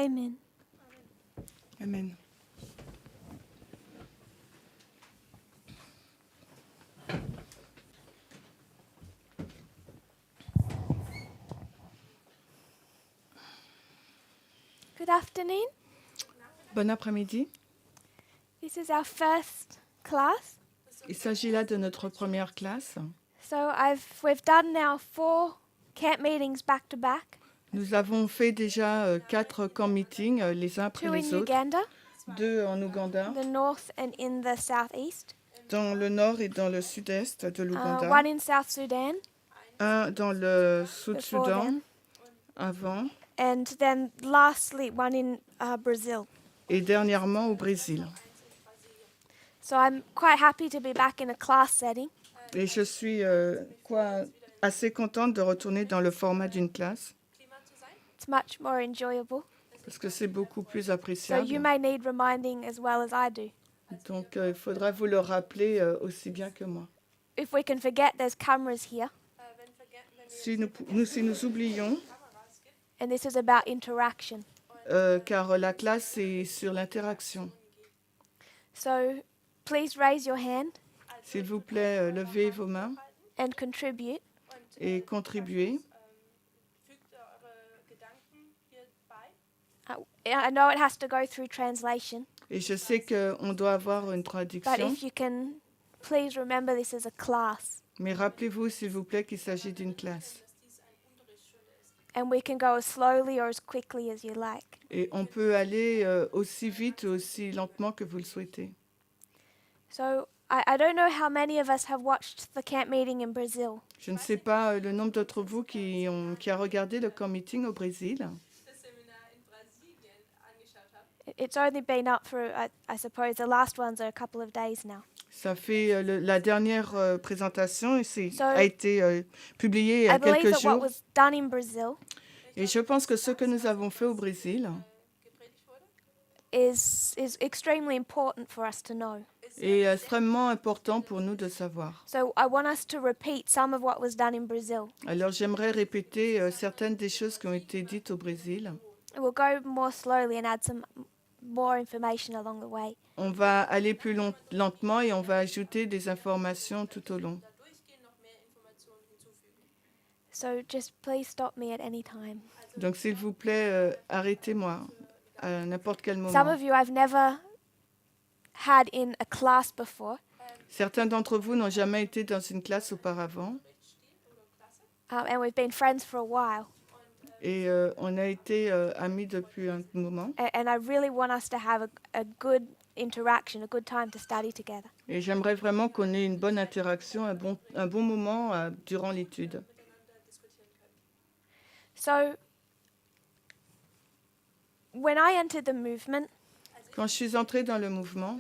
Amen. Amen. Good afternoon. Bon après-midi. This is our first class. Il s'agit là de notre première classe. So we've done now 4 camp meetings back to back. Nous avons fait déjà 4 camp meetings, les uns après 2 les in autres. Uganda, 2 en Ouganda, the north and in the southeast. dans le nord et dans le sud-est de l'Ouganda. 1 in South Sudan. Un dans le Before Sud-Soudan, then. avant, And then lastly 1 in Brazil. et dernièrement au Brésil. So I'm quite happy to be back in a class setting. Et je suis assez contente de retourner dans le format d'une classe, It's much more enjoyable. parce que c'est beaucoup plus So appréciable. you may need reminding as well as I do. Donc, il faudra vous le rappeler aussi bien que moi. If we can forget, there's cameras here. Si nous oublions, And this is about interaction. car la classe est sur l'interaction. So please raise your hand S'il vous plaît, levez vos mains and contribute. et contribuez. I know it has to go through translation, Et je sais qu'on doit avoir une but traduction, if you can, please remember this is a class. mais rappelez-vous, s'il vous plaît, qu'il s'agit d'une classe. And we can go as slowly or as quickly as you like. Et on peut aller aussi vite ou aussi lentement que vous le souhaitez. So I don't know how many of us have watched the camp meeting in Brazil. Je ne sais pas le nombre d'entre vous qui a regardé le camp meeting au Brésil. It's only been up for, I suppose, the last ones are a couple of days now. Ça fait la dernière présentation et So, a été publié il y I a believe quelques that what jours. was done in Brazil Et je pense que ce que nous avons fait au Brésil is extremely important for us to know. est extrêmement important pour nous de savoir. So I want us to repeat some of what was done in Brazil. Alors j'aimerais répéter certaines des choses qui ont été dites au Brésil. We'll go more slowly and add some more information along the way. On va aller plus lentement et on va ajouter des informations tout au long. So just please stop me at any time. Donc s'il vous plaît, arrêtez-moi à n'importe quel Some moment. of you I've never had in a class before, Certains d'entre vous n'ont jamais été dans une classe auparavant and we've been friends for a while. et on a été amis depuis un moment. And I really want us to have a good interaction, a good time to study together. Et j'aimerais vraiment qu'on ait une bonne interaction, un bon moment durant l'étude. So when I entered the movement, Quand je suis entrée dans le mouvement,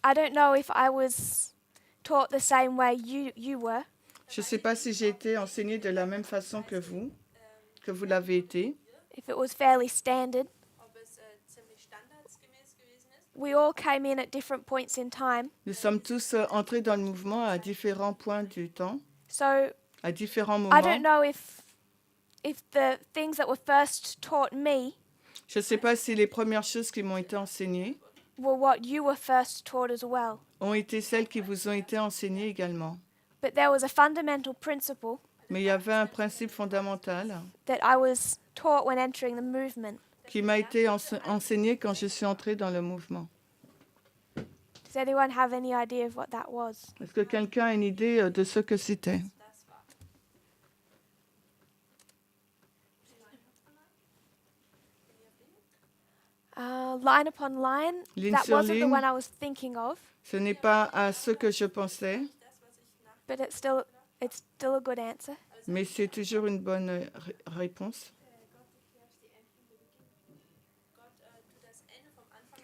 I don't know if I was taught the same way you were, je ne sais pas si j'ai été enseignée de la même façon que vous l'avez été. if it was fairly standard. We all came in at different points in time. Nous sommes tous entrés dans le mouvement à différents points du temps, So à différents I don't moments. know if the things that were first taught me Je ne sais pas si les premières choses qui m'ont été enseignées were what you were first taught as well. ont été celles qui vous ont été enseignées également. But there was a fundamental principle Mais il y avait un principe fondamental that I was taught when entering the movement. qui m'a été enseigné quand je suis entrée dans le mouvement. Does anyone have any idea of what that was? Est-ce que quelqu'un a une idée de ce que c'était? Line upon line. Ligne That sur wasn't the ligne. one I was thinking of, Ce n'est pas à ce que je pensais, but it's still a good answer. mais c'est toujours une bonne réponse.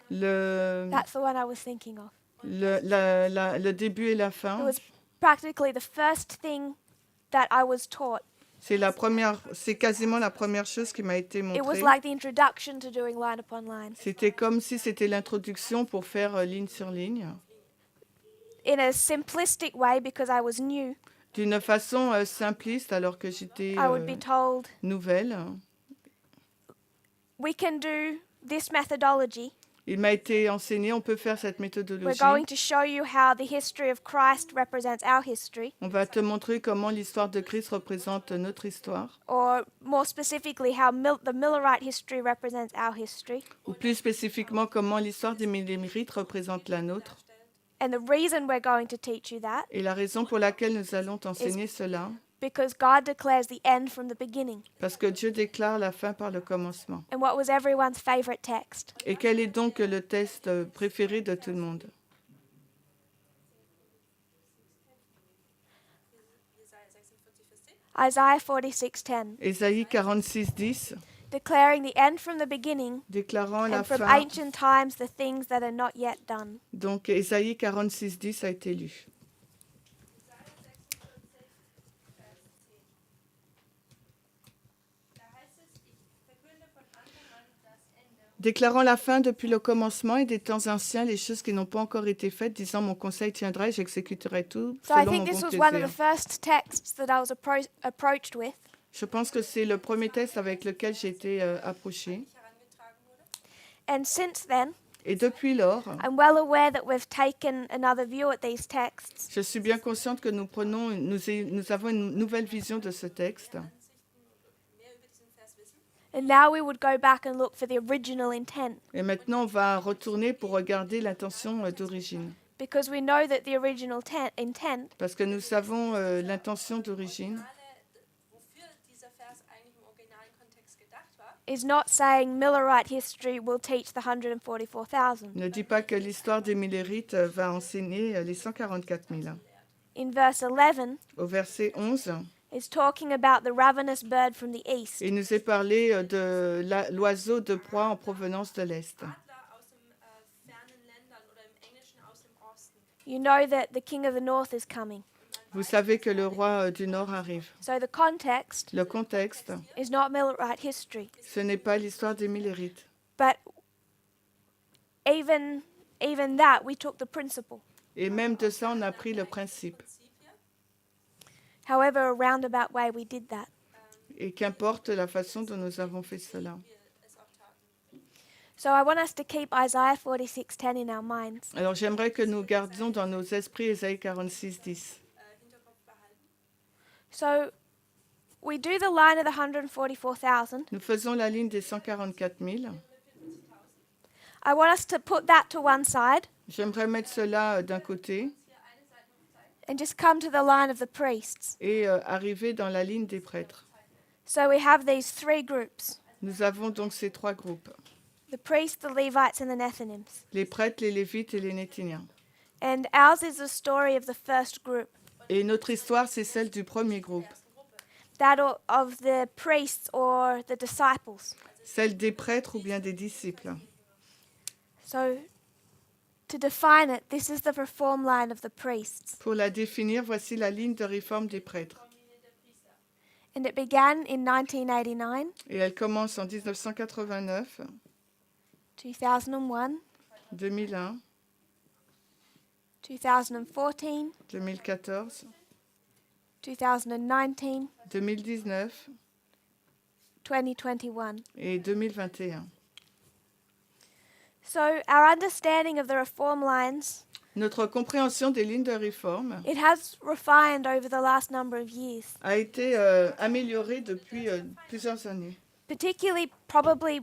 That's the one I was thinking of. Le début et la It fin, was practically the first thing that I was taught. c'est quasiment la première chose qui m'a été It was montrée. like the introduction to doing line upon line. C'était comme si c'était l'introduction pour faire ligne sur ligne, In a simplistic way, because I was new, d'une façon simpliste alors que j'étais I would be told, nouvelle. we can do this methodology, Il m'a été enseigné, on peut faire cette we're méthodologie. going to show you how the history of Christ represents our history, On va te montrer comment l'histoire de Christ représente notre histoire, or more specifically, how the Millerite history represents our history. ou plus spécifiquement comment l'histoire des Millérites représente la nôtre. And the reason we're going to teach you that, Et la raison pour laquelle nous allons t'enseigner cela, because God declares the end from the beginning. parce que Dieu déclare la fin par le commencement. And what was everyone's favorite text? Et quel est donc le texte préféré de tout le monde? Isaiah 46:10, Ésaïe 46, 10, declaring the end from the beginning, déclarant la and from fin. ancient times the things that are not yet done. Donc Ésaïe 46, 10 a été lu. Déclarant la fin depuis le commencement et des temps anciens, les choses qui n'ont pas encore été faites, disant mon conseil tiendra et j'exécuterai tout So I selon mon think this bon was one of the plaisir. first texts that I was approached with. Je pense que c'est le premier texte avec lequel j'ai été approchée. And since then, Et depuis lors, I'm well aware that we've taken another view at these texts. je suis bien consciente que nous avons une nouvelle vision de ce texte. And now we would go back and look for the original intent, Et maintenant, on va retourner pour regarder l'intention d'origine. because we know that the original intent Parce que nous savons l'intention d'origine. is not saying Millerite history will teach the 144,000. Ne dit pas que l'histoire des Millérites va enseigner les 144 000. In verse 11, Au verset 11, is talking about the ravenous bird from the east. il nous est parlé de l'oiseau de proie en provenance de l'Est. You know that the king of the north is coming. Vous savez que le roi du Nord arrive. So the context Le contexte, is not Millerite history. ce n'est pas l'histoire des Millérites. But even that, we took the principle. Et même de ça, on a pris le principe. However, a roundabout way we did that. Et qu'importe la façon dont nous avons fait cela. So I want us to keep Isaiah 46:10 in our minds. Alors j'aimerais que nous gardions dans nos esprits Ésaïe 46, 10. So we do the line of the 144,000. Nous faisons la ligne des 144 000. I want us to put that to one side J'aimerais mettre cela d'un côté and just come to the line of the priests. et arriver dans la ligne des prêtres. So we have these three groups: Nous avons donc ces trois groupes. the priests, the Levites, and the Nethinims. Les prêtres, les Lévites et les Néthiniens. And ours is the story of the first group, Et notre histoire, c'est celle du premier groupe. that of the priests or the disciples. Celle des prêtres ou bien des disciples. So to define it, this is the reform line of the priests. Pour la définir, voici la ligne de réforme des prêtres. And it began in 1989, Et elle commence en 1989, 2001, 2001, 2014, 2014, 2019, 2019 2021. et 2021. So our understanding of the reform lines, Notre compréhension des lignes de réforme it has refined over the last number of years. a été améliorée depuis plusieurs années. Particularly, probably,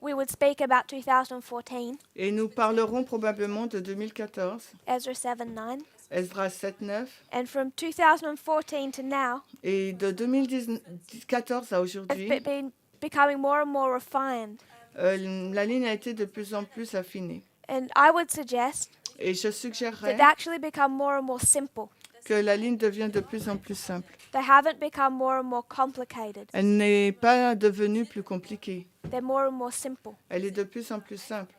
we would speak about 2014, Et nous parlerons probablement de 2014, Ezra 7:9, Esdras 7, 9, and from 2014 to now, et de 2014 à it's aujourd'hui, been becoming more and more refined. la ligne a été de plus en plus affinée. And I would suggest Et je that suggérerais they actually become more and more simple. que la ligne devienne de plus en plus simple. They haven't become more and more complicated. Elle n'est pas devenue plus compliquée. They're more and more simple. Elle est de plus en plus simple.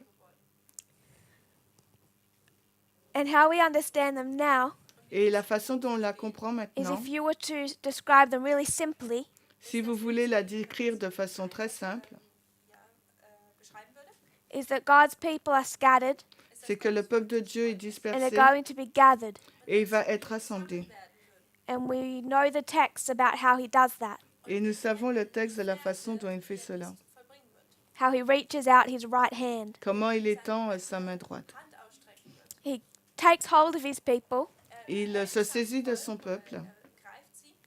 And how we understand them now Et la façon dont on la comprend is maintenant, if you were to describe them really simply, si vous voulez la décrire de façon très simple, is that God's people are scattered c'est que le peuple de Dieu est and dispersé are going to be gathered. et il va être rassemblé. And we know the text about how he does that. Et nous savons le texte de la façon dont il fait cela. how he reaches out his right hand. comment il étend sa main droite. He takes hold of his people. Il se saisit de son peuple.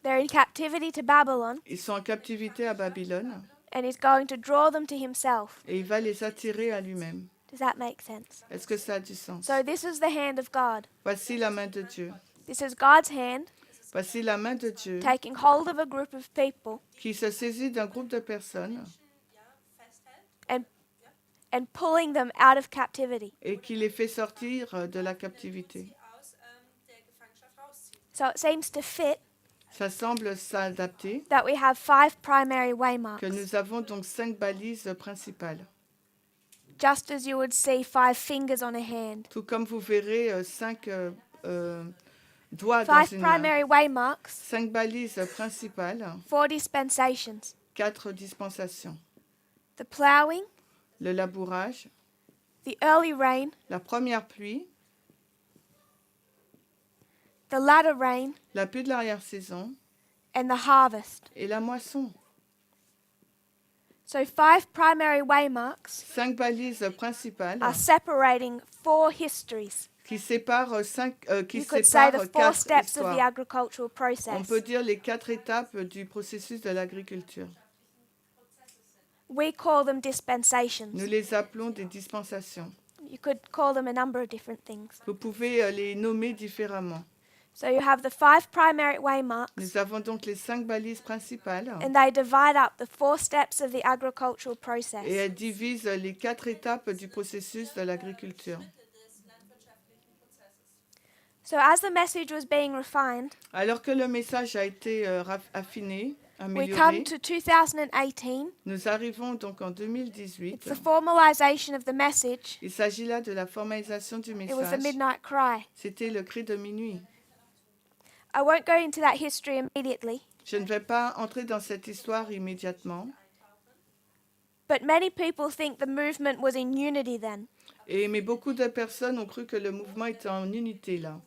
They're in captivity to Babylon, Ils sont en captivité à Babylone and he's going to draw them to himself. et il va les attirer à lui-même. Does that make sense? Est-ce que ça a du sens? So this is the hand of God. Voici la main de Dieu. This is God's hand Voici la main de Dieu taking hold of a group of people qui se saisit d'un groupe de personnes and pulling them out of captivity. et qui les fait sortir de la captivité. So it seems to fit Ça semble s'adapter that we have 5 primary waymarks, que nous avons donc 5 balises principales. just as you would see 5 fingers on a hand. Tout comme vous verrez 5 doigts dans 5 une main. primary waymarks, 5 balises principales, 4 dispensations. 4 dispensations. The ploughing, Le labourage, the early rain, la première pluie, the latter rain, la pluie de l'arrière-saison and the harvest. et la moisson. So 5 primary waymarks 5 balises principales are separating 4 histories. qui séparent, You could say the 4 4 steps of the histoires. agricultural On process. peut dire les 4 étapes du processus de l'agriculture. We call them dispensations. Nous les appelons des dispensations. You could call them a number of different things. Vous pouvez les nommer différemment. So you have the 5 primary waymarks, Nous avons donc les 5 balises principales and they divide up the 4 steps of the agricultural et process. elles divisent les 4 étapes du processus de l'agriculture. So as the message was being refined, Alors que le message a été affiné, we come amélioré, to 2018. nous arrivons donc en 2018. It's the formalization of the message. Il s'agit là de la formalisation du It was the message. midnight cry. C'était le cri de minuit. I won't go into that history immediately, Je ne vais pas entrer dans cette histoire immédiatement, but many people think the movement was in unity then. mais beaucoup de personnes ont cru que le mouvement était en unité là.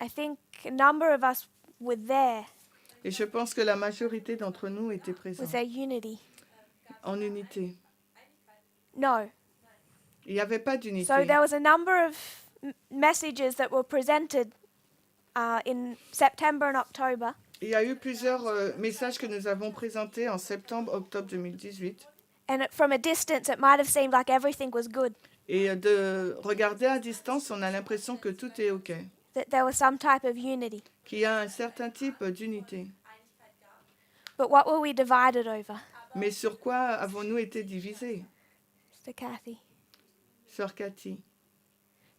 I think a number of us were there Et je pense que la majorité d'entre nous étaient présents with their unity. en unité. No. Il n'y avait pas d'unité. So there was a number of messages that were presented in September and October. Il y a eu plusieurs messages que nous avons présentés en septembre-octobre 2018. And from a distance, it might have seemed like everything was good, Et de regarder à distance, on a l'impression que tout est OK, that there was some type of unity. qu'il y a un certain type d'unité. But what were we divided over? Mais sur quoi avons-nous été divisés, Mr. Kathy. Sœur Cathy?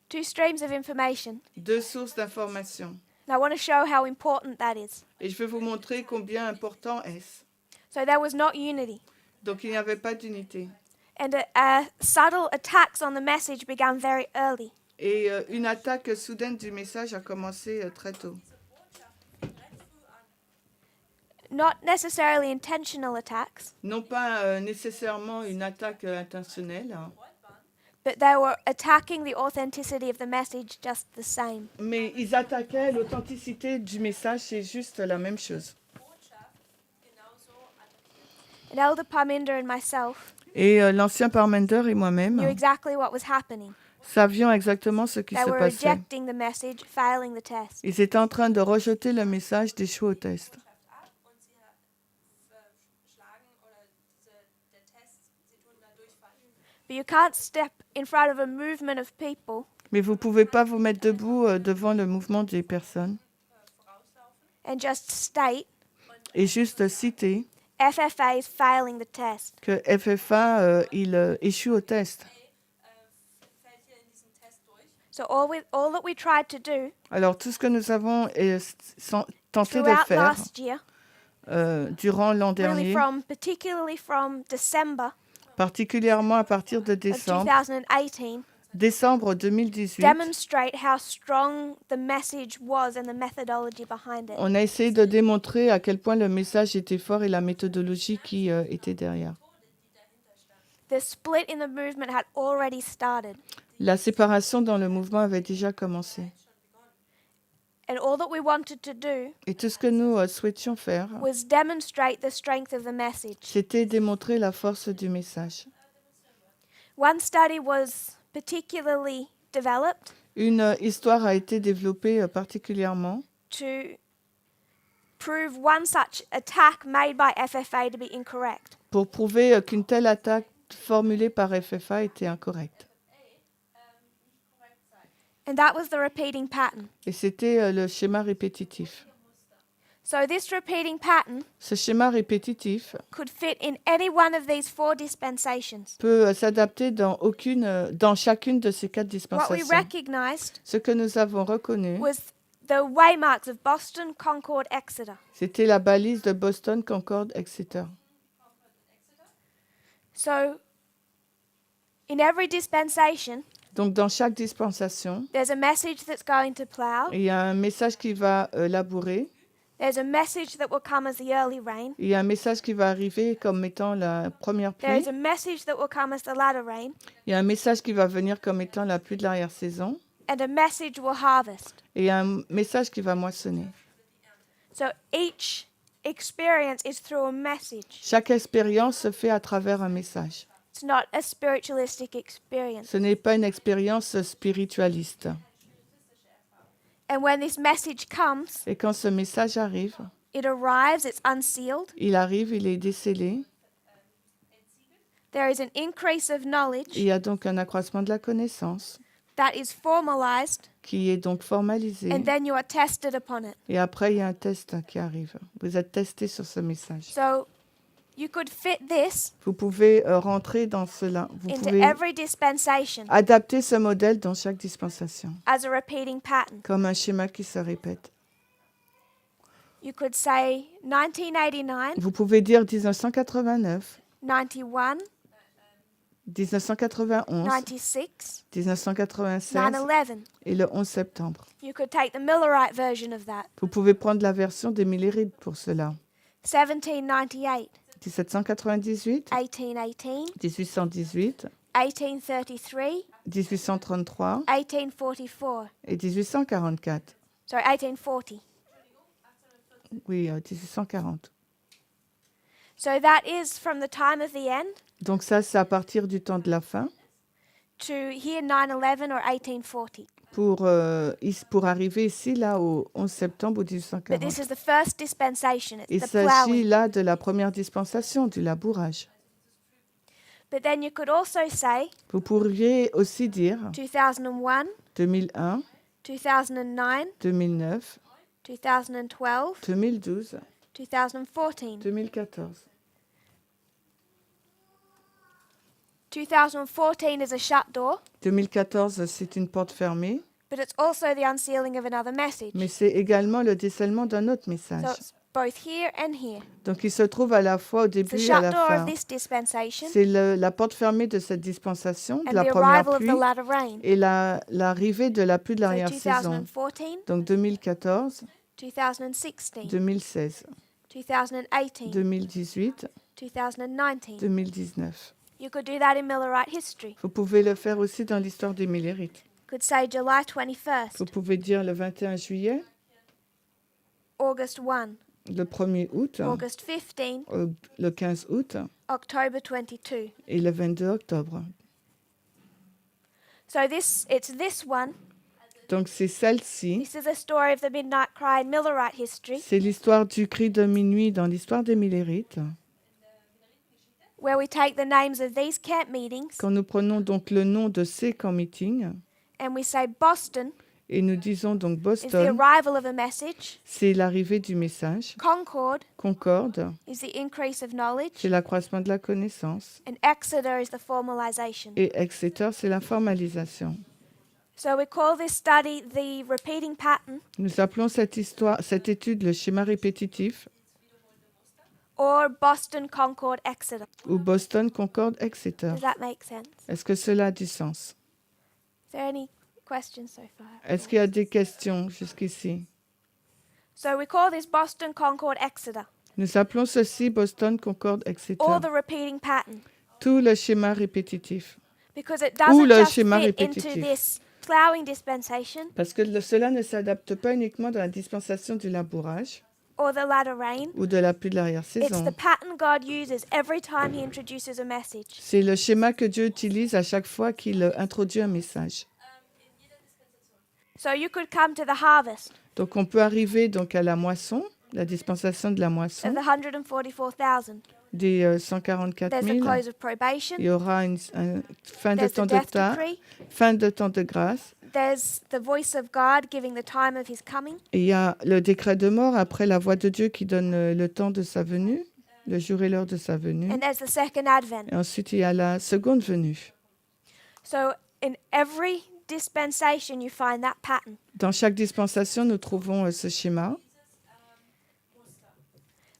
2 streams of information. 2 sources d'information. And I want to show how important that is. Et je vais vous montrer combien important est-ce. So there was not unity. Donc il n'y avait pas d'unité. And subtle attacks on the message began very early. Et une attaque soudaine du message a commencé très tôt. Not necessarily intentional attacks, Non pas nécessairement une attaque intentionnelle, but they were attacking the authenticity of the message just the same. mais ils attaquaient l'authenticité du message, c'est juste la même chose. And Elder Parminder and myself Et l'ancien Parminder et moi-même knew exactly what was happening. savions exactement ce qui They se were passait. rejecting the message, failing the test. Ils étaient en train de rejeter le message, d'échouer au test. But you can't step in front of a movement of people Mais vous ne pouvez pas vous mettre debout devant le mouvement des personnes and just state et juste citer FFA is failing the test. que FFA, il échoue au test. So all that we tried to do Alors, tout ce que nous avons tenté de throughout faire last year, durant l'an really dernier, particularly from December particulièrement à partir de of décembre, 2018, décembre 2018, demonstrate how strong the message was and the methodology behind it. on a essayé de démontrer à quel point le message était fort et la méthodologie qui était derrière. The split in the movement had already started. La séparation dans le mouvement avait déjà commencé. And all that we wanted to do Et tout ce que nous souhaitions faire, was demonstrate the strength of the message. c'était démontrer la force du message. One study was particularly developed Une histoire a été développée particulièrement to prove one such attack made by FFA to be incorrect. pour prouver qu'une telle attaque formulée par FFA était incorrecte. And that was the repeating pattern. Et c'était le schéma répétitif. So this repeating pattern Ce schéma répétitif could fit in any one of these 4 dispensations. peut s'adapter dans chacune de ces 4 What we dispensations. recognized Ce que nous avons reconnu, was the waymarks of Boston, Concord, Exeter. c'était la balise de Boston, Concord, Exeter. So in every dispensation, Donc, dans chaque dispensation, there's a message that's going to plow. il y a un message qui va labourer, There's a message that will come as the early rain. il y a un message qui va arriver comme étant la première There is pluie, a message that will come as the latter rain. il y a un message qui va venir comme étant la pluie de l'arrière-saison, And a message will harvest. et il y a un message qui va moissonner. So each experience is through a message. Chaque expérience se fait à travers un message. It's not a spiritualistic experience. Ce n'est pas une expérience spiritualiste. And when this message comes, Et quand ce message arrive, it arrives, it's unsealed. il arrive, il est décellé. There is an increase of Il knowledge y a donc un accroissement de la connaissance that is formalized, qui est donc formalisé. and then you are tested upon it. Et après, il y a un test qui arrive. Vous êtes testé sur ce message. So you could fit this Vous pouvez rentrer dans cela. Vous into pouvez every dispensation adapter ce modèle dans chaque dispensation, as a repeating pattern. comme un schéma qui se répète. You could say 1989, Vous pouvez dire 1989, 91, 1991, 96, 1996 9/11. et le 11 septembre. You could take the Millerite version of that. Vous pouvez prendre la version des millérides pour cela. 1798, 1798, 1818, 1818, 1833, 1833 1844. et 1844. Sorry, 1840. Oui, 1840. So that is from the time of the end Donc ça, c'est à partir du temps de la fin to here 9/11 or 1840. pour arriver ici, là, au 11 septembre ou But 1840. this is the first dispensation. Il It's the s'agit plowing. là de la première dispensation, du labourage. But then you could also say Vous pourriez aussi dire 2001, 2001, 2009, 2009, 2012, 2012, 2014. 2014. 2014 is a shut door, 2014, c'est une porte fermée, but it's also the unsealing of another message. mais c'est également le décèlement d'un autre So message. it's both here and here. Donc il se trouve à la fois au The début et à shut la door fin. of this dispensation C'est la porte fermée de cette dispensation, de and la the première arrival of pluie, the latter rain. et l'arrivée de la pluie de So l'arrière-saison. 2014, Donc 2014, 2016, 2016, 2018, 2018, 2019. 2019. You could do that in Millerite history. Vous pouvez le faire aussi dans l'histoire des millérites. You could say July 21st, Vous pouvez dire le 21 juillet, August 1, le 1er août, August 15, le 15 août October 22. et le 22 octobre. So it's this one. Donc c'est celle-ci. This is the story of the midnight cry in Millerite history, C'est l'histoire du cri de minuit dans l'histoire des millérites. where we take the names of these camp meetings Quand nous prenons donc le nom de ces camp meetings and we say Boston et nous disons donc is the Boston, arrival of a message, c'est l'arrivée du message. Concord Concorde, is the increase of knowledge, c'est l'accroissement de la connaissance. and Exeter is the formalization. Et Exeter, c'est la formalisation. So we call this study the repeating pattern Nous appelons cette étude le schéma répétitif or Boston, Concord, Exeter. ou Boston, Concorde, Exeter. Does that make sense? Est-ce que cela a du sens? Is there any questions so far? Est-ce qu'il y a des questions jusqu'ici? So we call this Boston, Concord, Exeter, Nous appelons ceci Boston, Concorde, Exeter. or the repeating pattern, Tout le schéma répétitif. because it Ou doesn't le just schéma fit répétitif. into this plowing dispensation Parce que cela ne s'adapte pas uniquement dans la dispensation du labourage or the latter rain. ou de la pluie de It's l'arrière-saison. the pattern God uses every time he introduces a message. C'est le schéma que Dieu utilise à chaque fois qu'il introduit un message. So you could come to the harvest Donc on peut arriver donc à la moisson, la dispensation de la of moisson, the 144,000. des 144 There's 000. the close of probation. Il y aura une fin de There's temps the de death grâce, decree. fin de temps de grâce. There's the voice of God giving the time of his coming. Et il y a le décret de mort après la voix de Dieu qui donne le temps de sa venue, le jour et l'heure de sa venue. And there's the second advent. Et ensuite, il y a la seconde venue. So in every dispensation, you find that pattern. Dans chaque dispensation, nous trouvons ce schéma.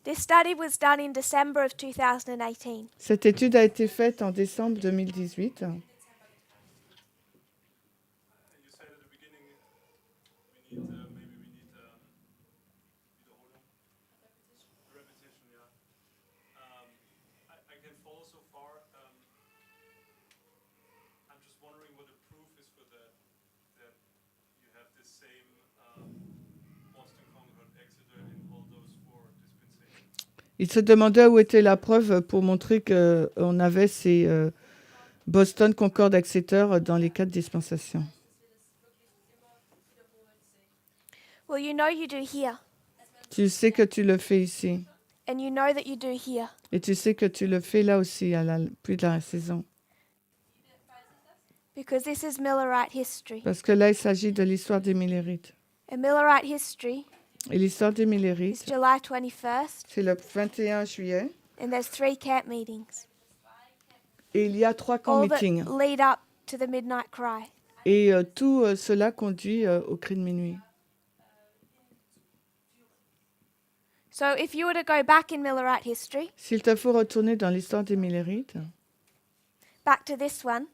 This study was done in December of 2018. Cette étude a été faite en décembre 2018. You said at the beginning maybe we need wiederholung, repetition, yeah. I can follow so far. I'm just wondering what the proof is for that you have the same Boston, Concord, Exeter in all those four dispensations. Il se demandait où était la preuve pour montrer qu'on avait ces Boston, Concorde, Exeter dans les 4 dispensations. Well, you know you do here, Tu sais que tu le fais ici. and you know that you do here. Et tu sais que tu le fais là aussi, à la pluie de la saison. Because this is Millerite history. Parce que là, il s'agit de l'histoire des Millérites. And Millerite history Et l'histoire des is Millérites, July 21st, c'est le 21 juillet. and there's 3 camp meetings. Et il y a 3 camp All that meetings. lead up to the midnight cry. Et tout cela conduit au cri de minuit. So if you were to go back in Millerite history, S'il te faut retourner dans l'histoire des Millérites, back to this one,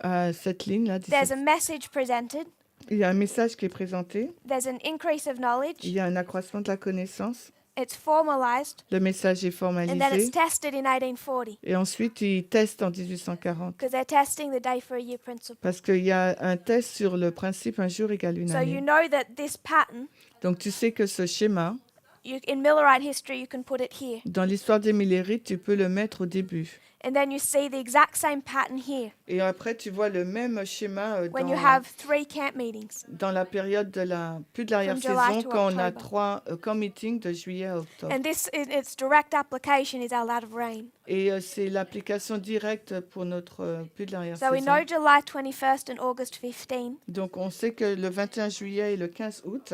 à cette ligne-là, there's a message presented, il y a un message qui est présenté, there's an increase of il knowledge, y a un accroissement de la connaissance, it's formalized, le message est and then it's formalisé, tested in 1840 et ensuite ils testent en 1840. because they're testing the day for a year principle. Parce qu'il y a un test sur le principe un jour égale une So you année. know that this pattern, Donc tu sais que ce schéma, in Millerite history, you can put it here. dans l'histoire des Millérites, tu peux le mettre au début. And then you see the exact same pattern here Et après, tu vois le même schéma when you have 3 camp meetings. dans la période de la pluie de July l'arrière-saison, to quand on a October. 3 camp meetings de juillet à octobre. And this, in its direct application, is our lot of rain. Et c'est l'application directe pour notre pluie de So we l'arrière-saison. know July 21st and August 15. Donc on sait que le 21 juillet et le 15 août,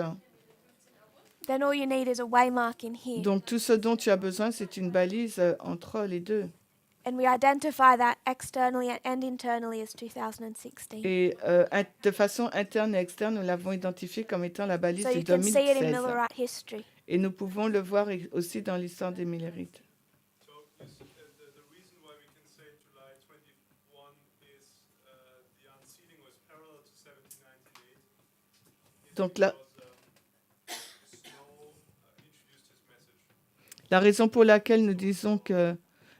Then all you need is a waymark in here. donc tout ce dont tu as besoin, c'est une balise entre les deux. And we identify that externally and internally as 2016. Et de façon interne et externe, nous l'avons identifié comme étant la balise So de you can see it in 2016. Millerite history. Et nous pouvons le voir aussi dans l'histoire des Millérites. So the reason why we can say July 21 is the unseating was parallel to 1798. Donc là, Snow introduced his message. la raison pour laquelle nous disons que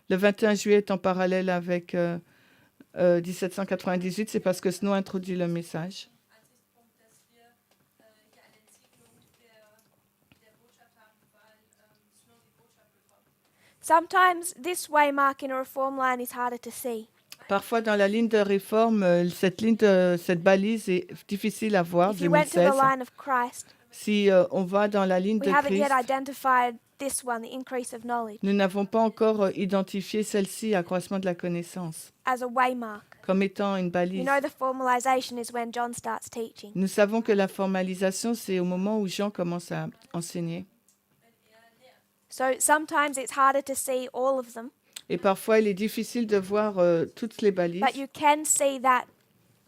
le 21 juillet est en parallèle avec 1798, c'est parce que Snow introduit le message. Ansichtspunkt, dass wir hier eine Entsiedlung der Botschaft haben, weil Snow die Botschaft bekommt. Sometimes this waymark in a reform line is harder to see. Parfois, dans la ligne de réforme, cette balise est difficile à voir, If you went to the 2016. line of Christ, Si on va dans la ligne we de haven't Christ, yet identified this one, the increase of knowledge, nous n'avons pas encore identifié celle-ci, accroissement de la connaissance, as a waymark. comme étant une You balise. know the formalization is when John starts teaching. Nous savons que la formalisation, c'est au moment où Jean commence à enseigner. So sometimes it's harder to see all of them, Et parfois, il est difficile de voir toutes les balises, but you can see that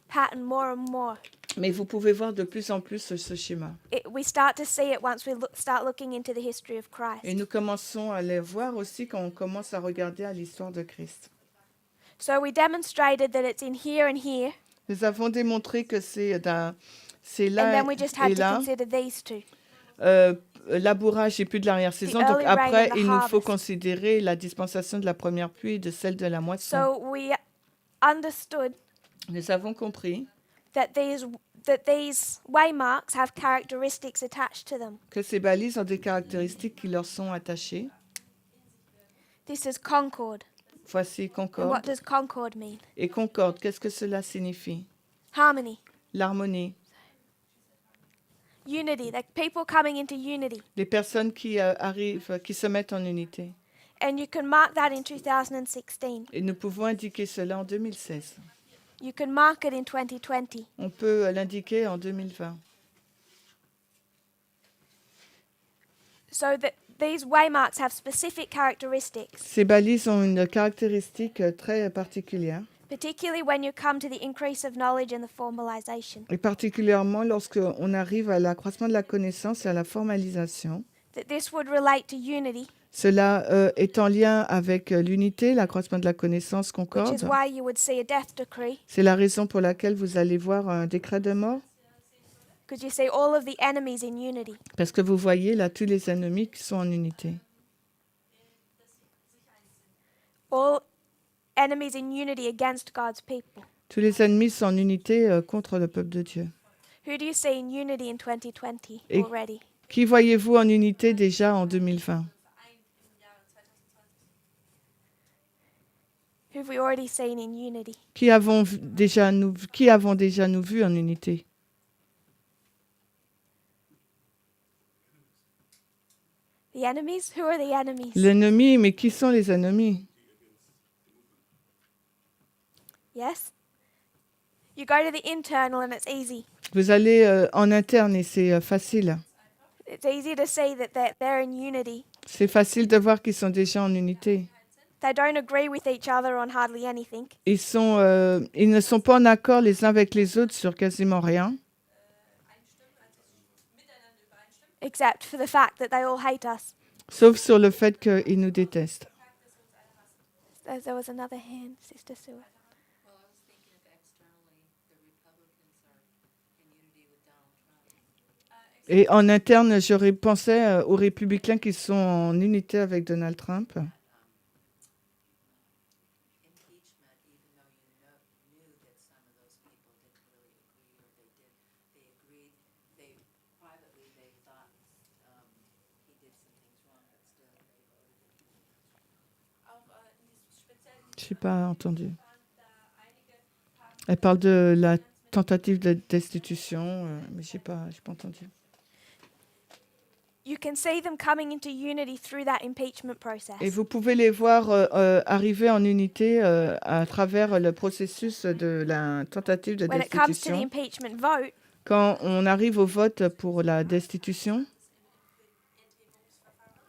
pattern more and more. mais vous pouvez voir de plus en plus ce schéma. We start to see it once we start looking into the history of Et Christ. nous commençons à les voir aussi quand on commence à regarder à l'histoire de Christ. So we demonstrated that it's in here and here, Nous avons démontré que c'est and là then we just had et to là, consider these two. labourage et puis de l'arrière-saison. The Donc early rain après, and the il nous faut harvest. considérer la dispensation de la première pluie et de celle de la moisson. So we understood Nous avons compris that these waymarks have characteristics attached to them. Que ces balises ont des caractéristiques qui leur sont attachées. This is concord. Voici And what concorde. does concord mean? Et concorde, qu'est-ce que cela signifie? Harmony, L'harmonie. unity, like people coming into unity. Les personnes qui arrivent, qui se mettent en unité. And you can mark that in 2016. Et nous pouvons indiquer cela en 2016. You can mark it in 2020. On peut l'indiquer en 2020. So that these waymarks have specific characteristics, Ces balises ont une caractéristique très particulière, particularly when you come to the increase of knowledge and the formalization. et particulièrement lorsqu'on arrive à l'accroissement de la connaissance et à la formalisation. That this would relate to unity, Cela est en lien avec l'unité, l'accroissement de la connaissance which is concorde. why you would see a death decree, C'est la raison pour laquelle vous allez voir un décret de mort, because you see all of the enemies in unity. parce que vous voyez là tous les ennemis qui sont en unité. All enemies in unity against God's people. Tous les ennemis sont en unité contre le peuple de Dieu. Who do you see in unity in 2020 Et- already? Qui voyez-vous en unité déjà en 2020? Who have we already seen in unity? Qui avons déjà nous vu en unité? The enemies? Who are the enemies? L'ennemi, mais qui sont les ennemis? Yes? You go to the internal and it's easy. Vous allez en interne et c'est facile. It's easy to see that they're in unity. C'est facile de voir qu'ils sont déjà en unité. They don't agree with each other on hardly anything, Ils ne sont pas en accord les uns avec les autres sur quasiment rien, except for the fact that they all hate us. sauf sur le fait qu'ils nous détestent. There was another hand, Sister Sue. Well, I was thinking if externally the Republicans are in unity with Donald Trump. Et en interne, j'aurais pensé aux républicains qui sont en unité avec Donald Trump. Impeachment, even though you knew that some of those people didn't really agree, or they agreed, privately they thought he did some things wrong, but still they voted. Auch in diesem speziellen Je n'ai pas entendu. waren da einige haben Elle parle de la tentative de destitution, mais je n'ai pas entendu. You can see them coming into unity through that impeachment process. Et vous pouvez les voir arriver en unité à travers le processus de la tentative de When it comes to the destitution. impeachment vote, Quand on arrive au vote pour la destitution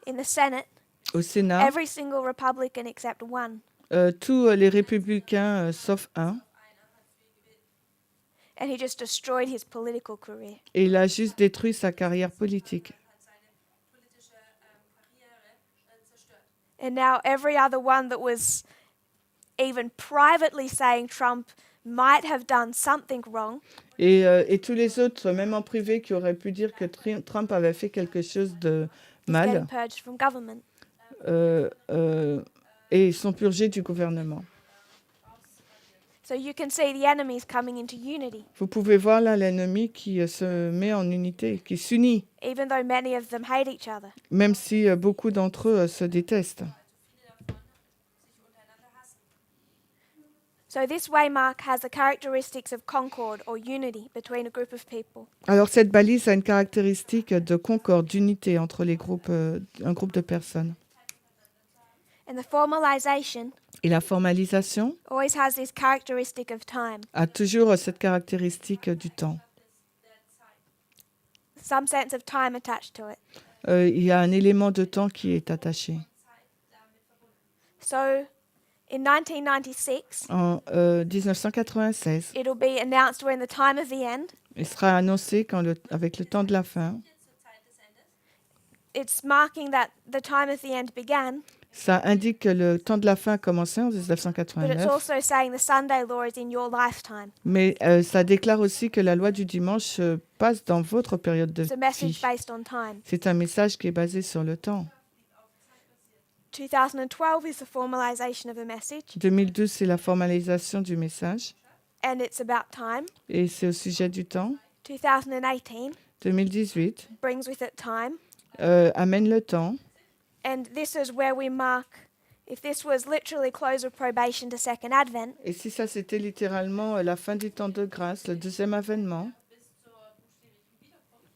in the Senate, au Sénat, every single Republican except one, tous les républicains sauf un, and he just destroyed his political career. et il a juste détruit sa carrière politique. hat seine politische Karriere zerstört. And now every other one that was even privately saying Trump might have done something wrong Et tous les autres, même en privé, qui auraient pu dire que Trump avait fait quelque chose de is mal, getting purged from government. et ils sont purgés du gouvernement. So you can see the enemies coming into unity, Vous pouvez voir là l'ennemi qui se met en unité, qui s'unit, even though many of them hate each other. même si beaucoup d'entre eux se détestent. So this waymark has the characteristics of concord or unity between a group of people. Alors cette balise a une caractéristique de concorde, d'unité entre les groupes, un groupe de personnes. And the formalization Et la formalisation always has this characteristic of time, a toujours cette caractéristique du temps. some sense of time attached to it. Il y a un élément de temps qui est attaché. So in 1996, En 1996, it'll be announced we're in the time of the end. il sera annoncé avec le temps de la fin. It's marking that the time of the end began, Ça indique que le temps de la fin a commencé en but it's 1989, also saying the Sunday law is in your lifetime. mais ça déclare aussi que la loi du dimanche passe dans votre période de It's a message vie. based on time. C'est un message qui est basé sur le temps. 2012 is the formalization of the message. 2012, c'est la formalisation du message. and it's about time. et c'est au sujet du temps. 2018 2018 brings with it time. amène le temps. And this is where we mark, if this was literally close of probation to second advent, Et si ça, c'était littéralement la fin du temps de grâce, le deuxième avènement,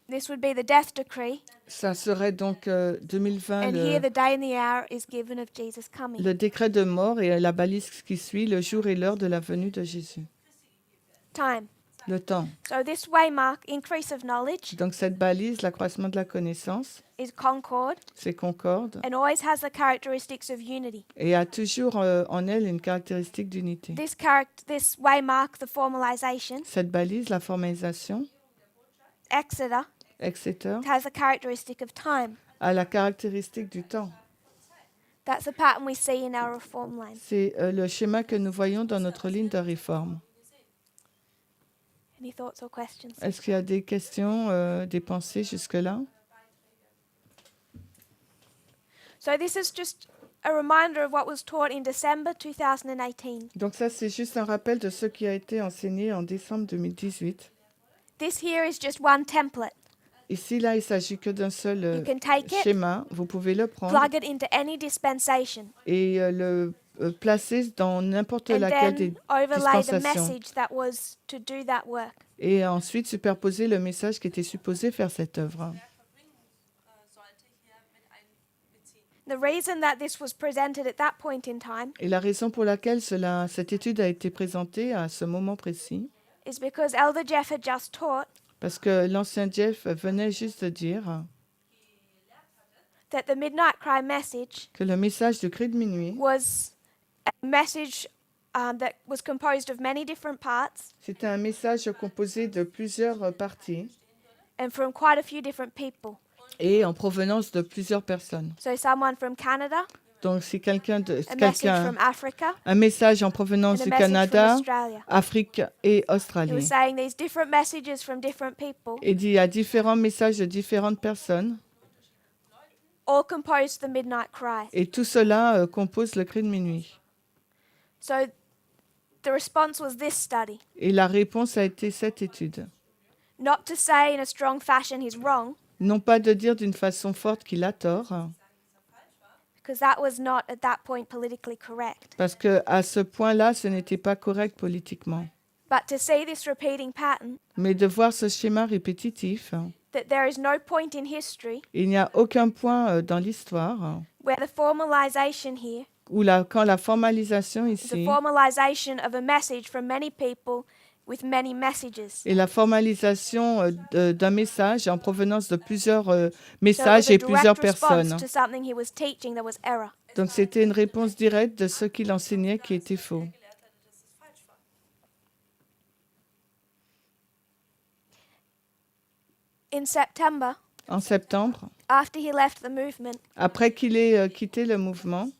this would be the death decree. ça serait donc 2020 And here the day and the hour is given of Jesus coming. le décret de mort et la balise qui suit, le jour et l'heure de la venue de Jésus. Time. Le temps. So this waymark, increase of knowledge, Donc cette balise, l'accroissement de la connaissance, is concord c'est concorde and always has the characteristics of unity. et a toujours en elle une caractéristique d'unité. This waymark, the formalization, Cette balise, la formalisation, Exeter, etc., has the characteristic of time. a la caractéristique du temps. That's the pattern we see in our reform line. C'est le schéma que nous voyons dans notre ligne de réforme. Any thoughts or questions? Est-ce qu'il y a des questions, des pensées jusque-là? So this is just a reminder of what was taught in December 2018. Donc ça, c'est juste un rappel de ce qui a été enseigné en décembre 2018. This here is just one template. Ici, là, il s'agit que d'un seul You can take it, schéma. Vous pouvez le prendre plug it into any dispensation, et le placer dans n'importe and laquelle then des overlay the dispensations. message that was to do that work. Et ensuite superposer le message qui était supposé faire cette œuvre. Sollte hier mit einbeziehen. The reason that this was presented at that point in time Et la raison pour laquelle cette étude a été présentée à ce moment précis, is because Elder Jeff had just taught parce que l'ancien Jeff venait juste de dire that the Midnight Cry message que le message du cri de minuit, was a message that was composed of many different parts c'était un message composé de plusieurs parties and from quite a few different people. et en provenance de plusieurs personnes. So someone from Canada, Donc, si a message from Africa, un message en provenance and a du message Canada, from Australia. Afrique et He was Australie. saying these different messages from different people Et il y a différents messages de différentes personnes all composed the Midnight Cry. et tout cela compose le cri de minuit. So the response was this study. Et la réponse a été cette étude. Not to say in a strong fashion he's wrong, Non pas de dire d'une façon forte qu'il a tort, because that was not at that point politically correct, parce qu'à ce point-là, ce n'était pas correct politiquement. but to see this repeating pattern, Mais de voir ce schéma répétitif, that there is no point in history il n'y a aucun point dans l'histoire where the formalization here où quand la formalisation is the ici formalization of a message from many people with many messages. et la formalisation d'un message en provenance de plusieurs So it messages was a et plusieurs direct response personnes. to something he was teaching that was error. Donc c'était une réponse directe de ce qu'il enseignait qui était faux. In September, En septembre, after he left the movement, après qu'il ait quitté le mouvement,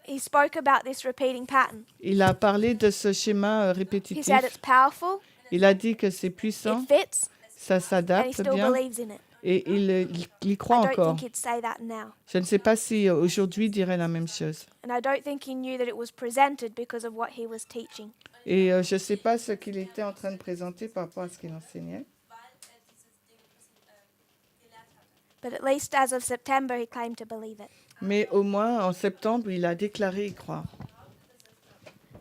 he spoke about this repeating pattern. il a parlé de ce schéma He répétitif. said it's powerful, Il a dit que c'est puissant, it fits, ça and he s'adapte still bien believes in it. et il y croit I don't encore. think he'd say that now. Je ne sais pas si aujourd'hui il dirait la même chose. And I don't think he knew that it was presented because of what he was teaching. Et je ne sais pas ce qu'il était en train de présenter par rapport à ce qu'il enseignait. But at least as of September, he claimed to believe it. Mais au moins, en septembre, il a déclaré y croire.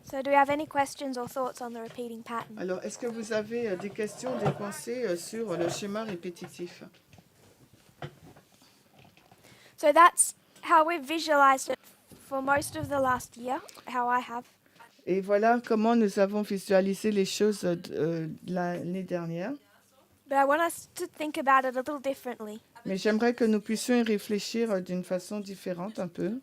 So do we have any questions or thoughts on the repeating pattern? Alors, est-ce que vous avez des questions, des pensées sur le schéma répétitif? So that's how we've visualized it for most of the last year, how I have. Et voilà comment nous avons visualisé les choses l'année dernière. But I want us to think about it a little differently, Mais j'aimerais que nous puissions y réfléchir d'une façon différente un peu.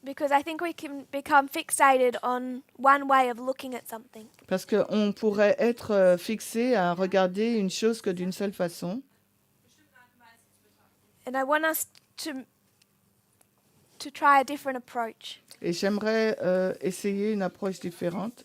because I think we can become fixated on one way of looking at something. Parce qu'on pourrait être fixé à regarder une chose que d'une seule façon. And I want us to try a different approach. Et j'aimerais essayer une approche différente.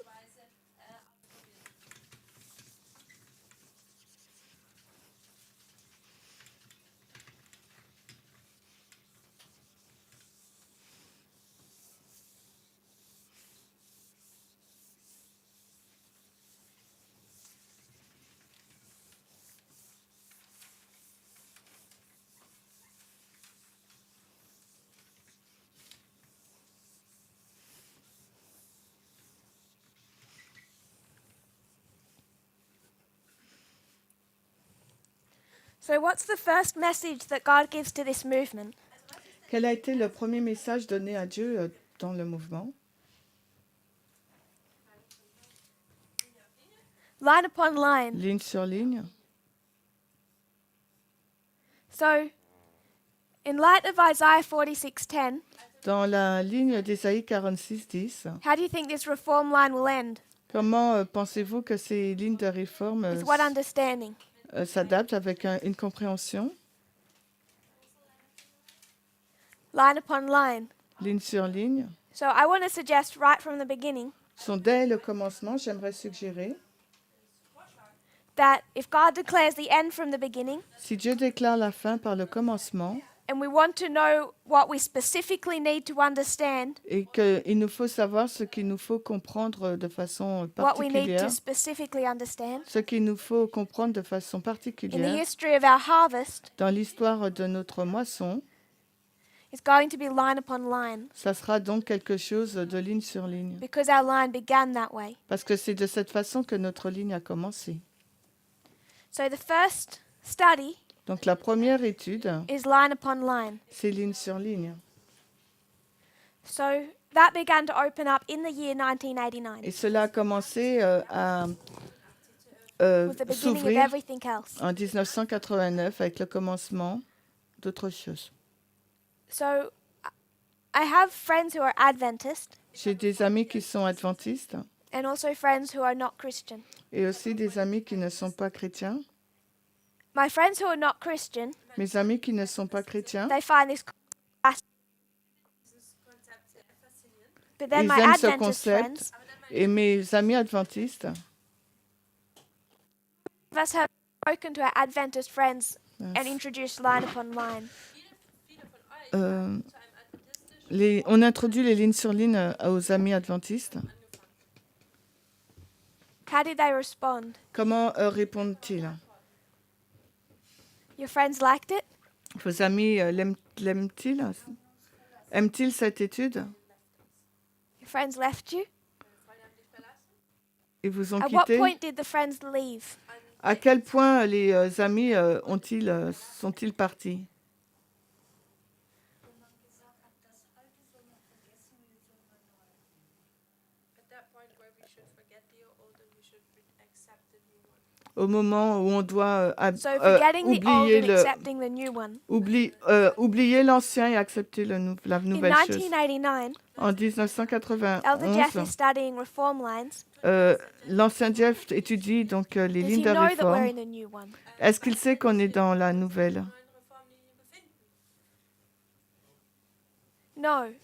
So, what's the first message that God gives to this movement? Quel a été le premier message donné à Dieu dans le mouvement? Line upon line. Ligne sur ligne. So, in light of Isaiah 46:10, Dans la ligne d'Ésaïe 46:10, how do you think this reform line will end? comment pensez-vous que ces lignes de réforme With what understanding? s'adaptent avec une compréhension? Line upon line. Ligne sur ligne. So, I want to suggest right from the beginning Sont dès le commencement, j'aimerais suggérer, that if God declares the end from the beginning, si Dieu déclare la fin par le commencement and we want to know what we specifically need to understand, et qu'il nous faut savoir ce qu'il nous faut comprendre de façon what we need particulière, to specifically understand, ce qu'il nous faut comprendre de façon in the particulière history of our harvest, dans l'histoire de notre moisson, it's going to be line upon line, ça sera donc quelque chose de ligne sur ligne. because our line began that way. Parce que c'est de cette façon que notre ligne a commencé. So, the first study Donc la première étude, is line upon line. c'est ligne sur ligne. So, that began to open up in the year 1989, Et cela a commencé à with the beginning of s'ouvrir everything else. en 1989 avec le commencement d'autres choses. So, I have friends who are Adventist J'ai des amis qui sont adventistes and also friends who are not Christian. et aussi des amis qui ne sont pas chrétiens. My friends who are not Christian, Mes amis qui ne sont pas chrétiens, they find this but then ils my aiment ce Adventist concept. friends, Et mes amis adventistes, of us have spoken to our Adventist friends and introduced line upon line. on introduit les lignes sur ligne aux amis adventistes. How did they respond? Comment répondent-ils? Your friends liked it? Vos amis l'aiment-ils? Aiment-ils cette étude? Your friends left you? Ils vous ont At what quitté? point did the friends leave? À quel point les amis sont-ils partis? At that point where we should forget the old and we should accept the new one. Au moment où on doit So forgetting the old oublier, and accepting the new one. oublier l'ancien et accepter la In nouvelle chose. 1989, En Elder Jeff 1991, is studying reform lines. l'ancien Jeff étudie donc les Does lignes he de know that we're réforme. in the new one? Est-ce qu'il sait qu'on est dans la nouvelle? Neuen Reformlinie befinden. No. Nein.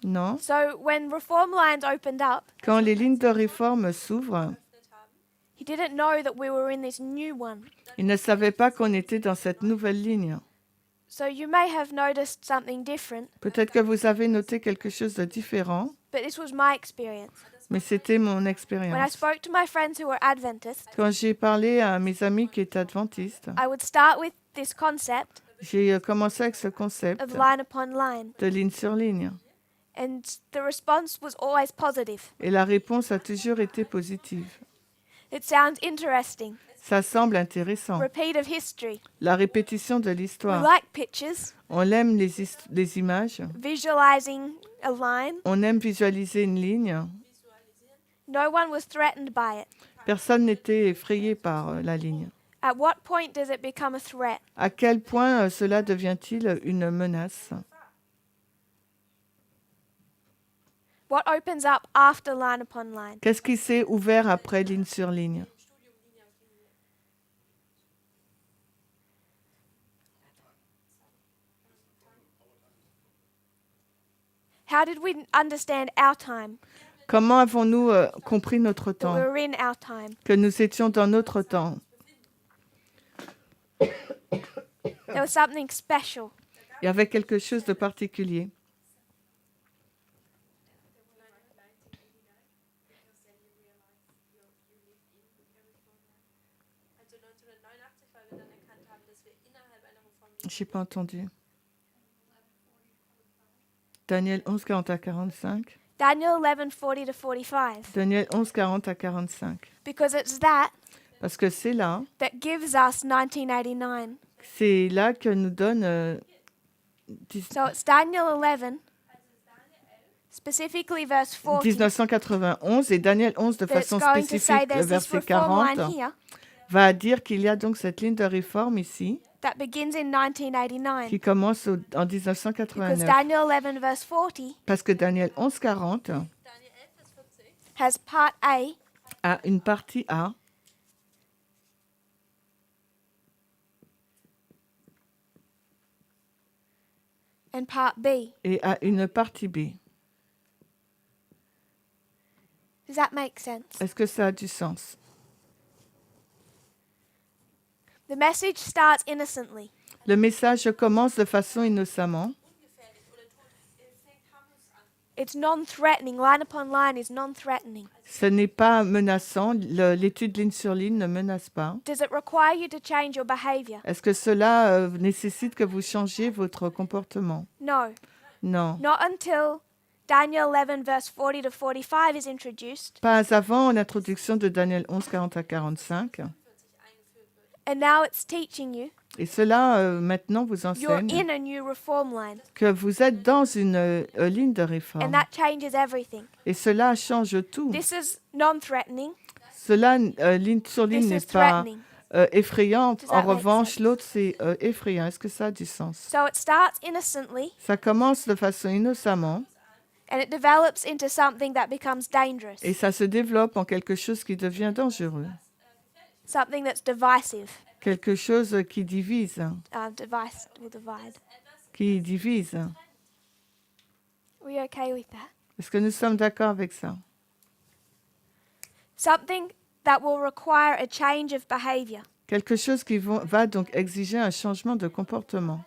Non. So when reform lines opened up, Quand les lignes de réforme s'ouvrent, Geöffnet haben. he didn't know that we were in this new one. il ne savait pas qu'on était dans cette nouvelle ligne. So you may have noticed something different, Peut-être que vous avez noté quelque chose de différent, but this was my experience. mais c'était mon When I expérience. spoke to my friends who were Adventist, Quand j'ai parlé à mes amis qui étaient adventistes, I would start with this concept j'ai commencé avec ce concept of line upon line, de ligne sur ligne. and the response was always positive. Et la réponse a toujours été positive. It sounds interesting. Ça semble intéressant. Repeat of history. La répétition de We l'histoire. like pictures, On aime les images. visualizing a line. On aime visualiser une ligne. No one was threatened by it. Personne n'était effrayé par la ligne. At what point does it become a threat? À quel point cela devient-il une menace? What opens up after line upon line? Qu'est-ce qui s'est ouvert après ligne sur ligne? How did we understand our time? Comment avons-nous compris notre That temps? we were in our time? Que nous étions dans notre temps? There was something special. Il y avait quelque chose de particulier. Also 1989, weil wir dann erkannt haben, dass wir innerhalb einer Reformlinie Je n'ai pas entendu. Daniel 11, 40 à 45. Daniel 11:40 to 45. Daniel 11, 40 à 45. Because it's that Parce que c'est là us 1989. C'est là que nous donne So it's Daniel 11, specifically verse 40. 1991 et Daniel 11 de That's façon going to say spécifique, le there's this verset reform line 40, here va dire qu'il y a donc cette ligne de réforme ici that begins in qui 1989. commence en Because 1989. Daniel 11 verse 40 Parce que Daniel 11, 40 Daniel 11, Vers 40. has part A a une partie A and part B. et a une partie B. Does that make sense? Est-ce que ça a du sens? The message starts innocently. Le message commence de façon innocemment. Ungefährlich oder fängt harmlos an. It's non-threatening. Line upon line is non-threatening. Ce n'est pas menaçant. L'étude ligne sur ligne ne menace pas. Does it require you to change your behavior? Est-ce que cela nécessite que vous changiez votre comportement? No. Non. Not until Daniel 11 verse 40 to 45 is introduced. Pas avant l'introduction de Daniel 11, 40 à 45. And now it's teaching you Et cela, maintenant, vous you're enseigne in a new reform line. que vous êtes dans une ligne de And réforme. that changes everything. Et cela change tout. This is non-threatening. Cela, ligne sur ligne, This n'est is pas threatening. effrayant. Does that En make revanche, sense? l'autre, c'est effrayant. Est-ce que ça a du sens? So it starts innocently Ça commence de façon innocemment and it develops into something that becomes dangerous. et ça se développe en quelque chose qui devient dangereux. Something that's divisive. Quelque chose qui divise. Device will divide. Qui divise. Are we okay with that? Est-ce que nous sommes d'accord avec ça? Something that will require a change of behavior. Quelque chose qui va donc exiger un changement de comportement.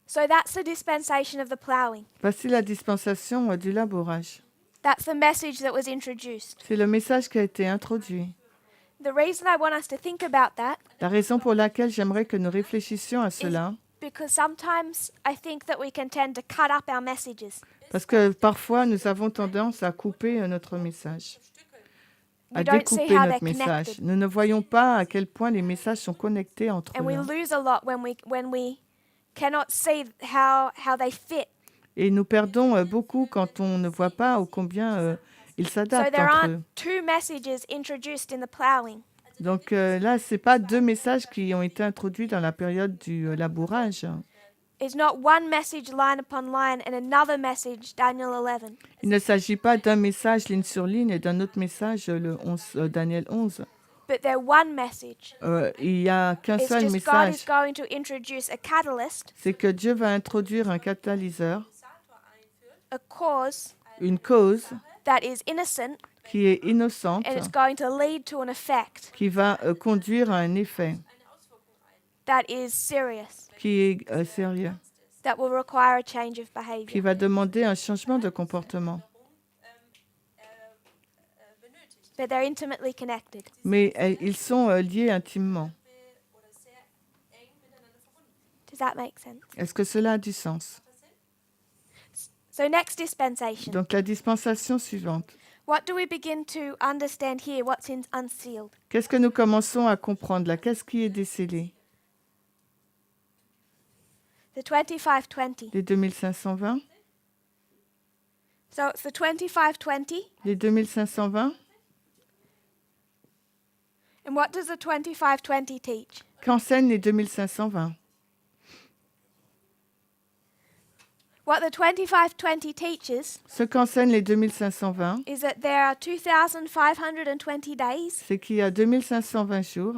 So that's the dispensation of the ploughing. Voici la dispensation du labourage. That's the message that was introduced. C'est le message qui a été introduit. The reason I want us to think about that La raison pour laquelle j'aimerais que nous réfléchissions à cela, because sometimes I think that we can tend to cut up our messages. parce que parfois nous avons tendance à couper notre message, à We don't see découper how notre they're message. connected. Nous ne voyons pas à quel point les messages sont connectés entre And we eux. lose a lot when we cannot see how they fit. Et nous perdons beaucoup quand on ne voit pas ou combien ils So s'adaptent there entre eux. aren't two messages introduced in the ploughing. Donc là, ce n'est pas deux messages qui ont été introduits dans la période du labourage. It's not one message line upon line and another message, Daniel 11. Il ne s'agit pas d'un message ligne sur ligne et d'un autre message, Daniel 11. But they're one message. Il n'y a qu'un It's seul just God is message, going to introduce a catalyst, c'est que Dieu va introduire un catalyseur, a cause une cause that is innocent, qui est innocente, and it's going to lead to an effect qui va conduire à un effet that is serious, qui est sérieux, that will require a change of qui behavior. va demander un changement de comportement. But they're intimately connected. Mais ils sont liés intimement. Does that make sense? Est-ce que cela a du sens? So next dispensation. Donc la dispensation suivante. What do we begin to understand here? What's in unsealed? Qu'est-ce que nous commençons à comprendre là? Qu'est-ce qui est décélé? The 2520. Les 2520? So it's the 2520. Les 2520? And what does the 2520 teach? Qu'enseignent les 2520? What the 2520 teaches Ce qu'enseignent les 2520, is that there are 2,520 days c'est qu'il y a 2520 jours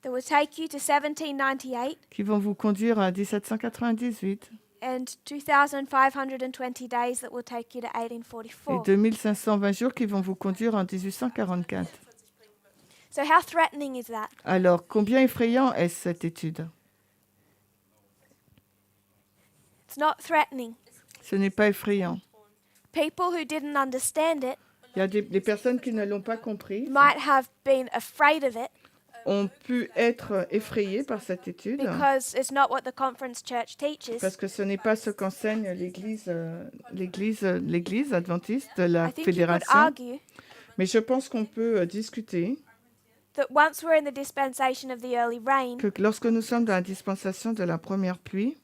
that will take you to 1798 qui vont vous conduire à 1798 and 2,520 days that will take you to et 1844. 2520 jours qui vont vous conduire en 1844. So how threatening is that? Alors, combien effrayant est cette étude? It's not threatening. Ce n'est pas effrayant. People who didn't understand it Il y a des personnes qui ne l'ont pas compris, might have been afraid of it, ont pu être effrayés par cette étude because it's not what the conference church teaches. parce que ce n'est pas ce qu'enseigne l'Église adventiste de la I think you could fédération. argue Mais je pense qu'on peut discuter that once we're in the dispensation of the early rain, que lorsque nous sommes dans la dispensation de la première pluie,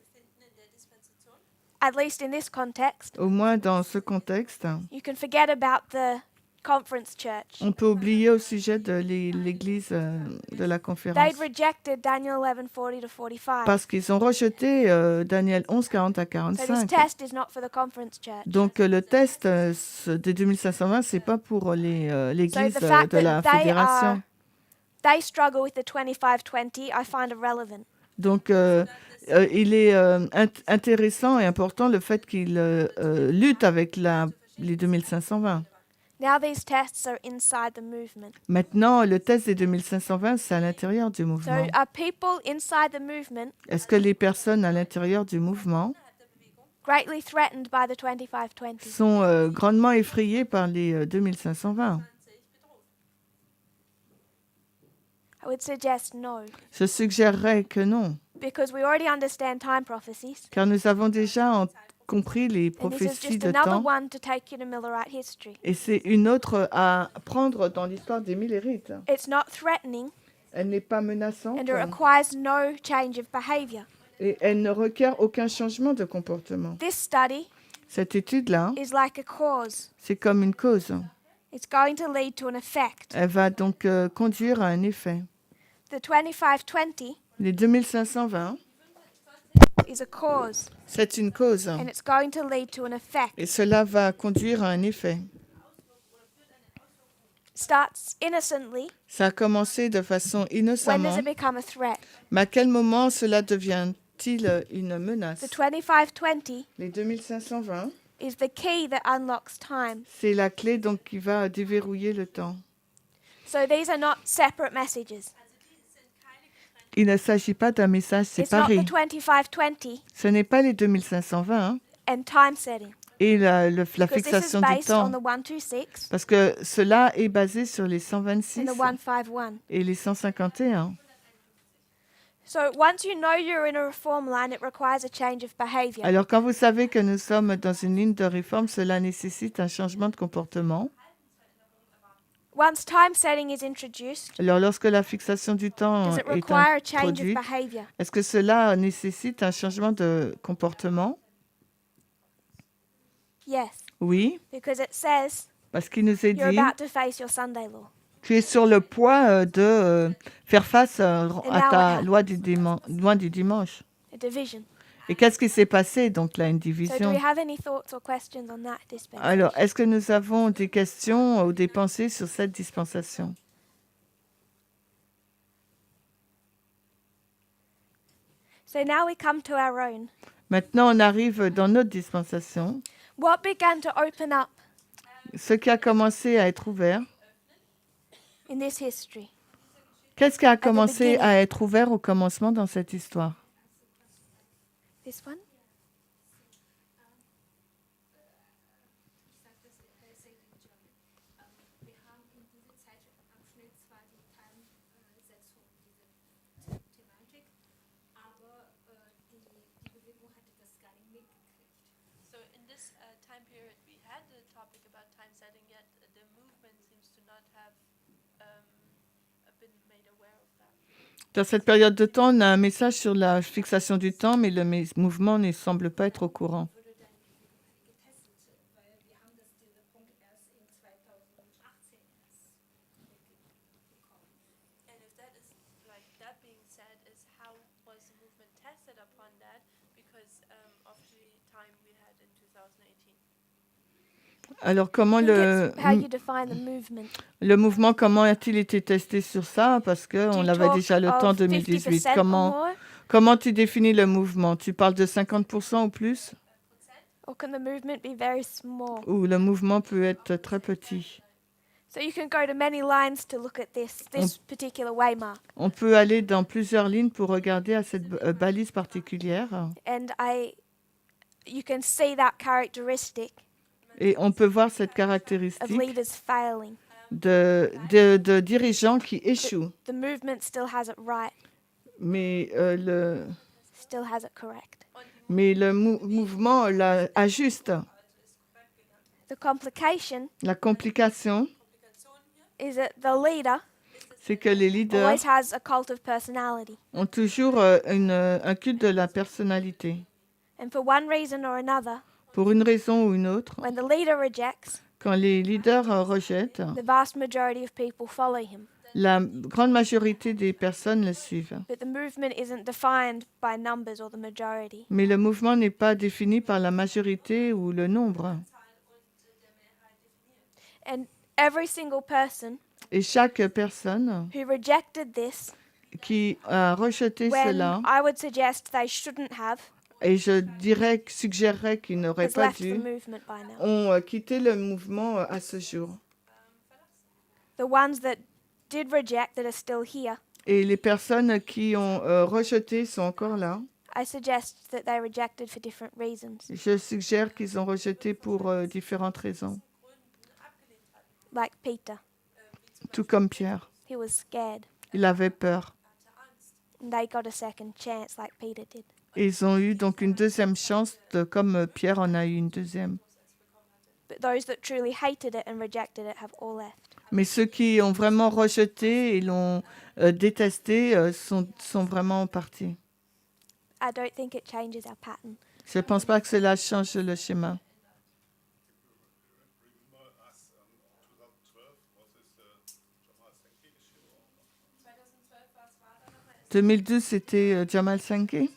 at least in this context, au moins dans ce contexte, you can forget about the conference church. on peut oublier au sujet de l'Église de la conférence. They'd rejected Daniel 11:40-45. Parce qu'ils ont rejeté Daniel 11, 40 à So this 45. test is not for the conference church. Donc le test des 2520, c'est pas pour l'Église So the fact de la that fédération. they struggle with the 25-20, I find irrelevant. Donc il est intéressant et important le fait qu'ils luttent avec les 2520. Now these tests are inside the movement. Maintenant, le test des 2520, c'est à l'intérieur du So mouvement. are people inside the movement Est-ce que les personnes à l'intérieur du mouvement greatly threatened by the 25-20? sont grandement effrayées par les 2520? I would suggest no, Je suggérerais que non, because we already understand time prophecies. car nous avons déjà compris les And this is prophéties just de another temps, one to take you to Millerite history. et c'est une autre à prendre dans l'histoire des Millérites. It's not threatening Elle n'est pas menaçante and it requires no change of behavior. et elle ne requiert aucun changement de comportement. This study Cette étude-là, is like a cause. c'est comme une cause. It's going to lead to an effect. Elle va donc conduire à un effet. The 25-20 Les 2520, is a cause c'est une cause. and it's going to lead to an effect. Et cela va conduire à un effet. Starts innocently. Ça a commencé de façon When does innocemment, it become a threat? mais à quel moment cela devient-il une menace? The 25-20 Les 2520, is the key that unlocks time. c'est la clé donc qui va déverrouiller le temps. So these are not separate messages. Il ne s'agit pas d'un message It's not séparé. the 25-20 Ce n'est pas les 2520 and time setting. et la Because this is fixation du based on temps, the 126 parce que cela est basé sur les and 126 the 151. et les 151. So once you know you're in a reform line, it requires a change of behavior. Alors quand vous savez que nous sommes dans une ligne de réforme, cela nécessite un changement de comportement. Once time setting is introduced, Alors lorsque la fixation du temps does it est require a change of introduite, behavior? est-ce que cela nécessite un changement de comportement? Yes, Oui, because it says parce qu'il nous est you're dit, about to face your Sunday law. tu es sur le point de faire face à now ta what loi du dimanche. A division. Et qu'est-ce qui s'est passé? Donc là, une So do division. we have any thoughts or questions on that dispensation? Alors, est-ce que nous avons des questions ou des pensées sur cette dispensation? So now we come to our own. Maintenant, on arrive dans notre dispensation. What began to open up Ce qui a commencé à être ouvert. in this history? Qu'est-ce qui a commencé beginning. à être ouvert au commencement dans cette histoire? This one? Wir haben in diesem Zeitabschnitt zwar die Time-Setzung, diese Thematik, aber die Bewegung hatte das gar nicht mitgekriegt. So in this time period, we had the topic about time setting, yet the movement seems to not have been made aware of that. Dans cette période de temps, on a un message sur la fixation du temps, mais le mouvement ne semble pas être au courant. Wurde dann die Bewegung getestet, weil wir haben diese Punkt erst in 2018 erst bekommen. And if that is like that being said, is how was the movement tested upon that? Because of the time we had in 2018. Alors, comment I think it's how you define the movement. le mouvement, comment a-t-il été testé sur ça? Parce Do qu'on you avait talk déjà le temps of 2018. 50% or more? Comment tu définis le mouvement? Tu parles de 50% ou plus? Or can the movement be very small? Ou le mouvement peut être très petit? So you can go to many lines to look at this particular waymark. On peut aller dans plusieurs lignes pour regarder à cette balise particulière. And you can see that characteristic Et on peut voir cette of caractéristique leaders failing. de dirigeants qui échouent. The movement still has it right, Mais still has it correct. le mouvement ajuste. The complication La complication, is that the leader c'est que les leaders always has a cult of personality. ont toujours un culte de la personnalité. And for one reason or another, Pour une raison ou une autre, when the leader rejects, quand les leaders rejettent, the vast majority of people follow him. la grande majorité des personnes le suivent. But the movement isn't defined by numbers or the majority. Mais le mouvement n'est pas défini par la majorité ou le nombre. And every single person Et chaque personne who rejected this, qui a rejeté when cela, I would suggest they shouldn't have, et je suggérerais qu'ils n'auraient has pas left the dû, movement by now. ont quitté le mouvement à ce jour. The ones that did reject that are still here, Et les personnes qui ont rejeté sont encore là. I suggest that they rejected for different reasons. Je suggère qu'ils ont rejeté pour différentes raisons, Like Peter, tout comme Pierre. he was scared. Il avait peur. And they got a second chance like Peter did. Et ils ont eu donc une deuxième chance, comme Pierre en a eu une deuxième. But those that truly hated it and rejected it have all left. Mais ceux qui ont vraiment rejeté et l'ont détesté sont vraiment partis. I don't think it changes our pattern. Je ne pense pas que cela change le schéma. En 2012, c'était Jamal Sankey.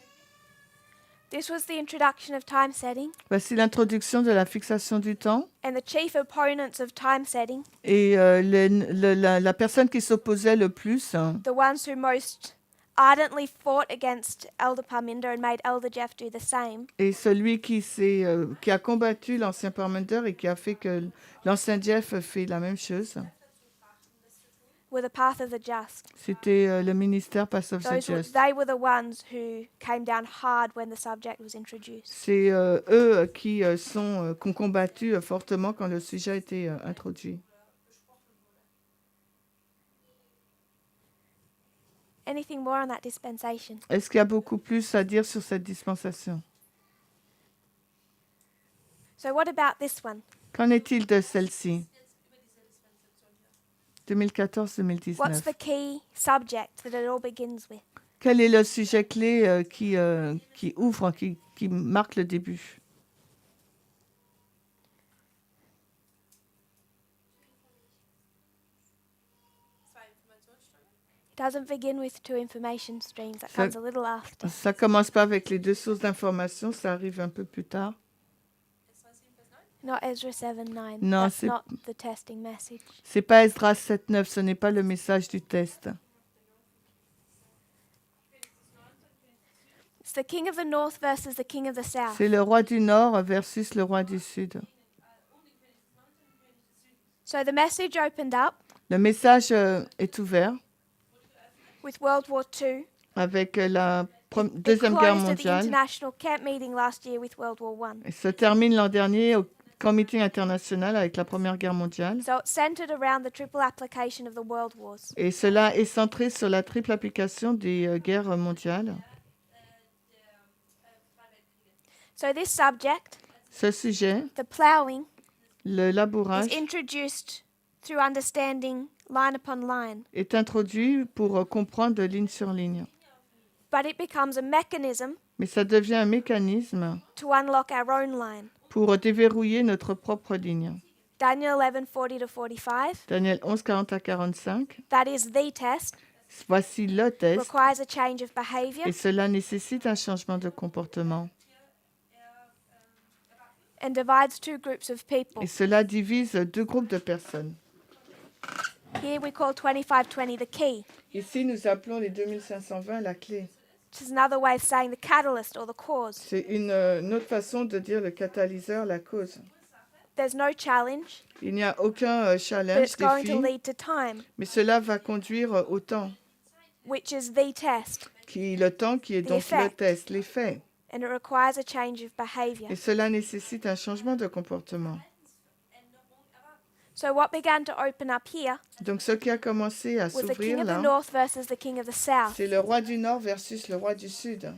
This was the introduction of time setting, Voici l'introduction de la fixation du temps. and the chief opponents of time setting, Et la personne qui s'opposait le plus, the ones who most ardently fought against Elder Parminder and made Elder Jeff do the same, et celui qui a combattu l'ancien Parminder et qui a fait que l'ancien Jeff fait la même chose, were the path of the just. c'était le ministère Path of the Just. They were the ones who came down hard when the subject was introduced. C'est eux qui ont combattu fortement quand le sujet a été introduit. Anything more on that dispensation? Est-ce qu'il y a beaucoup plus à dire sur cette dispensation? So what about this one? Qu'en est-il de celle-ci? What's 2014-2019. the key subject that it all begins with? Quel est le sujet clé qui ouvre, qui marque le début? It doesn't begin with two information streams. That comes a little after. Ça commence pas avec les deux sources d'information, ça arrive un peu plus tard. Not Ezra 7:9. Non, That's c'est- not the testing message. C'est pas Esdras 7.9, ce n'est pas le message du test. It's the king of the north versus the king of the south. C'est le roi du Nord versus le roi du Sud. So the message opened up Le message est ouvert with World War II. avec la It Deuxième Guerre closed at the mondiale. international camp meeting last year with World War I. Et se termine l'an dernier au camp meeting international avec la Première Guerre mondiale. So it's centered around the triple application of the world wars. Et cela est centré sur la triple application des guerres mondiales. So this subject, Ce sujet, the ploughing, le labourage, is introduced through understanding line upon line, est introduit pour comprendre de ligne sur ligne. but it becomes a mechanism Mais ça devient un mécanisme to unlock our own line. pour déverrouiller notre propre ligne. Daniel 11:40-45, Daniel 11, 40 à 45. that is the test, Voici le test requires a change of behavior et cela nécessite un changement de comportement. and divides two groups of people. Et cela divise deux groupes de personnes. Here we call 2520 the key, Ici, nous appelons les 2520 la clé. which is another way of saying the catalyst or the cause. C'est une autre façon de dire le catalyseur, la cause. There's no challenge, Il n'y a aucun but challenge, it's going to défi, lead to time, mais cela va conduire au temps. which is the test, Le temps qui est The donc le effect. test, l'effet. and it requires a change of behavior. Et cela nécessite un changement de comportement. So what began to open up here Donc ce qui a commencé à was the king s'ouvrir of the là, north versus the king of the south c'est le roi du Nord versus le roi du Sud,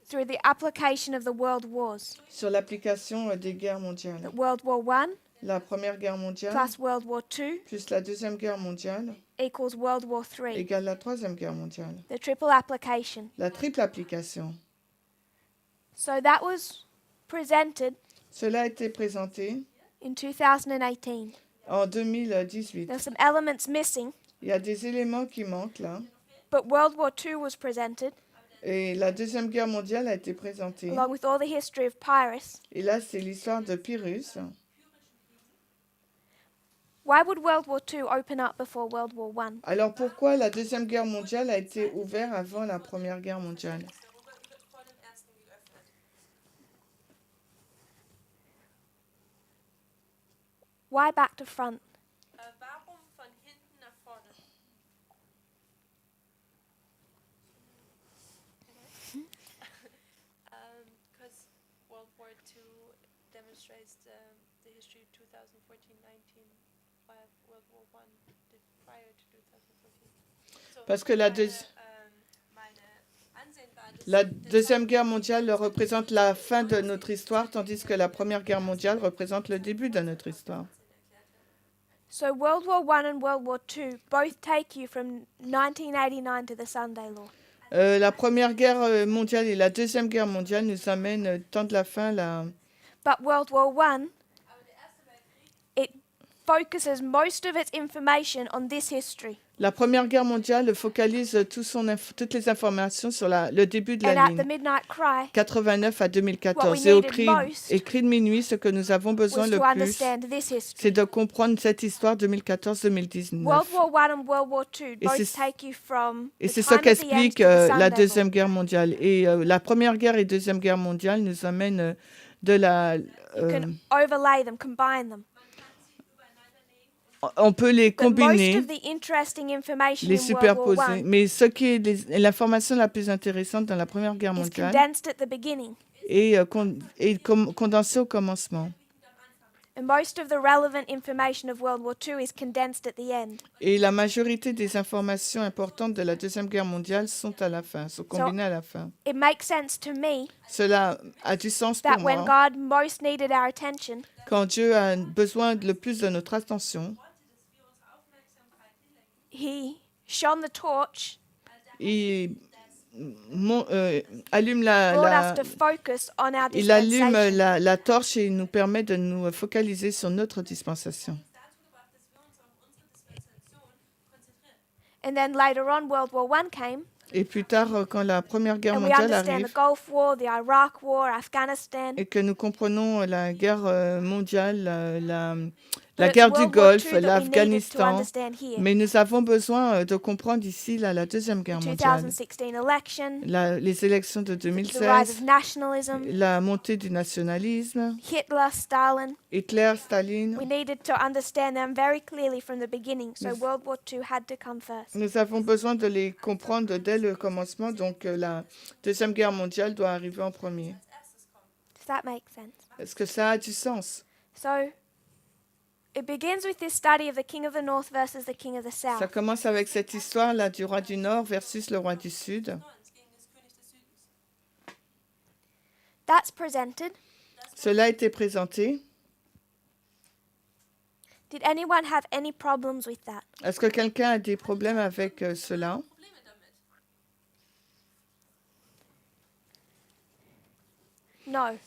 through the application of the world wars. sur l'application des guerres mondiales. That World War I La Première Guerre mondiale plus World War II plus la Deuxième Guerre mondiale equals World War III. égale la Troisième Guerre mondiale. The triple application. La triple application. So that was presented Cela a été présenté in 2018. en 2018. There are some elements missing, Il y a des éléments qui manquent là. but World War II was presented Et la Deuxième Guerre mondiale a été présentée. along with all the history of Pyrrhus. Et là, c'est l'histoire de Pyrrhus. Why would World War II open up before World War I? Alors pourquoi la Deuxième Guerre mondiale a été ouverte avant la Première Guerre mondiale? Why back to front? Warum von hinten nach vorne? Because World War II demonstrates the history of 2014-19, while World War I did prior to 2014. So Parce que la Deuxième Guerre mondiale représente la fin de notre histoire, tandis que la Première Guerre mondiale représente le début de notre histoire. So World War I and World War II both take you from 1989 to the Sunday Law. La Première Guerre mondiale et la Deuxième Guerre mondiale nous amènent tant de la fin là. But World War I, it focuses most of its information on this history. La Première Guerre mondiale focalise toutes les informations sur le début de And la at the ligne, Midnight Cry 89 à What 2014. we Et au needed cri most de minuit, ce que nous avons besoin was le to plus, understand this history. c'est de comprendre cette histoire 2014-2019. World War I and World War II Et both c'est- take you from Et the c'est time ça of the end qu'explique to the la Sunday Deuxième Law. Guerre mondiale. Et la Première Guerre et Deuxième Guerre mondiale nous amènent de la... You can overlay them, combine them. on peut les But most combiner, of the interesting information les in World War superposer. I Mais ce qui est l'information la plus intéressante dans la Première Guerre is mondiale condensed at the beginning. est condensée au commencement. And most of the relevant information of World War II is condensed at the end. Et la majorité des informations importantes de la Deuxième Guerre mondiale sont à la fin, sont combinées à la fin. It makes sense to me Cela a du sens pour that when moi. God most needed our attention, Quand Dieu a besoin le plus de notre attention, He shone the torch, il allume brought us to focus on our il allume dispensation. la torche et il nous permet de nous focaliser sur notre dispensation. dazu gebracht, dass wir uns auf unsere Dispensation konzentrieren. And then later on, World War I came, Et plus tard, quand la Première Guerre and we mondiale understand arrive the Gulf War, the Iraq War, Afghanistan. et que nous comprenons la guerre mondiale, la But it's guerre du World War Golfe, II that we needed to l'Afghanistan, understand here. mais nous avons besoin de comprendre ici la Deuxième Guerre mondiale, 2016 election, les élections de the rise 2016, of nationalism, la montée du nationalisme, Hitler, Stalin. Hitler, Staline. We needed to understand them very clearly from the beginning, so World War II had to come first. Nous avons besoin de les comprendre dès le commencement, donc la Deuxième Guerre mondiale doit arriver en premier. Does that make sense? Est-ce que ça a du sens? So, it begins with this study of the king of the north versus the king of the Ça south. commence avec cette histoire-là du roi du Nord versus le roi du Sud. Nordens gegen des König des Südens. That's presented. Cela a été présenté. Did anyone have any problems with that? Est-ce que quelqu'un a des problèmes avec cela? Probleme damit? No.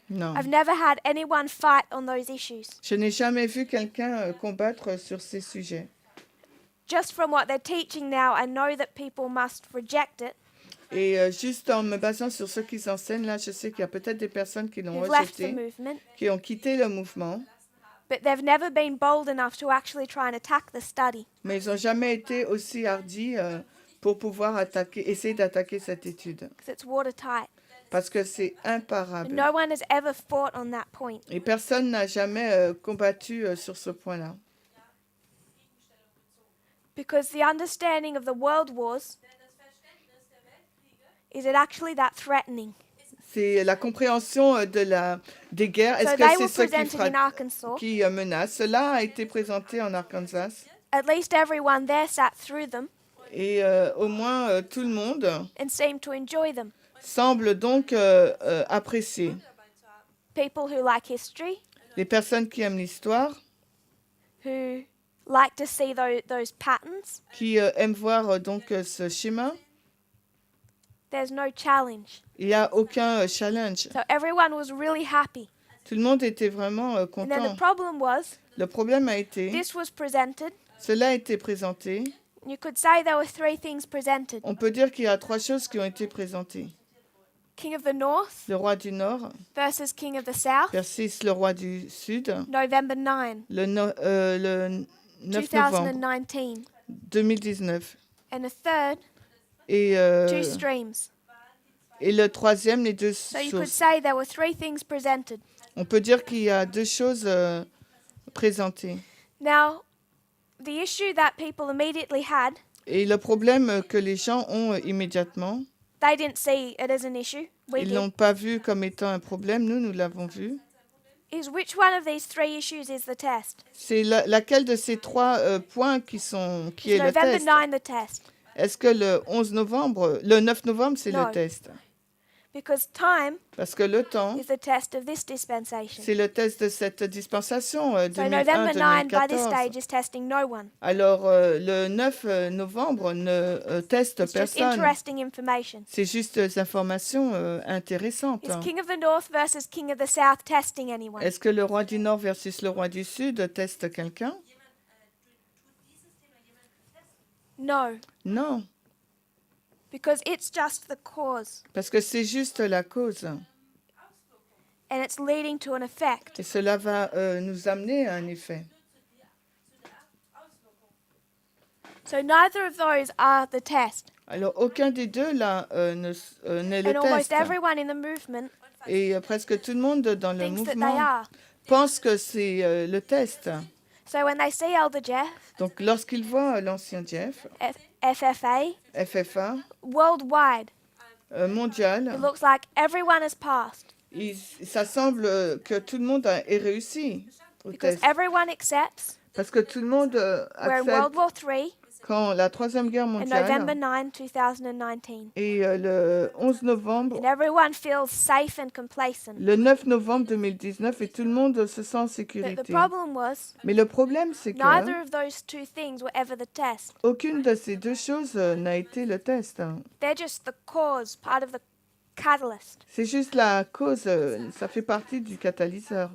Non. I've never had anyone fight on those issues. Je n'ai jamais vu quelqu'un combattre sur ces sujets. Just from what they're teaching now, I know that people must reject it. Et juste en me basant sur ce qu'ils enseignent, là, je sais qu'il y a peut-être des personnes qui l'ont Who've left the rejeté, movement, qui ont quitté le mouvement, but they've never been bold enough to actually try and attack the study. mais ils n'ont jamais été aussi hardis pour pouvoir essayer d'attaquer cette étude. Because it's watertight. Parce que c'est imparable. No one has ever fought on that point. Et personne n'a jamais combattu sur ce point-là. Because the understanding of the world wars Denn das Verständnis der Weltkriege is it actually that threatening. C'est la compréhension des guerres. Est-ce So que they c'est were ceux presented in Arkansas. qui menacent? Cela a été présenté en Arkansas. At least everyone there sat through them Et au moins tout le monde and seemed to enjoy them. semble donc apprécier. People who like history, Les personnes qui aiment l'histoire, who like to see those patterns, qui aiment voir donc ce schéma, there's no challenge. il n'y a aucun challenge. So everyone was really happy. Tout le monde était vraiment And then content. the problem was, Le problème a été, this was presented. cela a été présenté. You could say there were three things presented. On peut dire qu'il y a trois choses qui ont été présentées. King of the North Le roi du Nord versus King of the South, versus le roi du Sud, November 9, le 9 novembre 2019. 2019. And a third, Et, two streams. et le troisième, les deux So you could sources. say there were three things presented. On peut dire qu'il y a deux choses présentées. Now, the issue that people immediately had, Et le problème que les gens ont immédiatement, they didn't see it as an issue. We ils did. l'ont pas vu comme étant un problème, nous l'avons vu. Is which one of these three issues is the test? C'est laquelle de ces trois points qui Is est le November test? 9 the test? Est-ce que le 9 novembre, c'est No. le test? Because time Parce que le temps, is the test of this dispensation. c'est le test de cette dispensation So November 9 by this 2001-2014. stage is testing no one. Alors, le 9 novembre ne teste It's just personne. interesting information. C'est juste des informations intéressantes. Is King of the North versus King of the South testing anyone? Est-ce que le roi du Nord versus le roi du Sud teste quelqu'un? No, Non, because it's just the cause parce que c'est juste la cause. and it's leading to an effect. Et cela va nous amener à un effet. So neither of those are the test. Alors, aucun des deux là n'est le And almost test. everyone in the movement Et presque tout le monde dans le thinks that they mouvement are. pense que c'est le test. So when they see Elder Jeff, Donc, lorsqu'ils voient l'ancien Jeff, FFA, FFA, worldwide, it mondial, looks like everyone has passed ça semble que tout le monde ait réussi au because test. everyone accepts Parce que tout le monde we're in World accepte War III quand la Troisième Guerre on November mondiale 9, 2019. et le 11 novembre, And everyone feels safe and complacent. le 9 novembre 2019, et tout le monde se sent en But the sécurité. problem was, Mais le problème, c'est neither que of those two things were ever the test. aucune de ces deux choses n'a été le test. They're just the cause, part of the catalyst. C'est juste la cause, ça fait partie du catalyseur.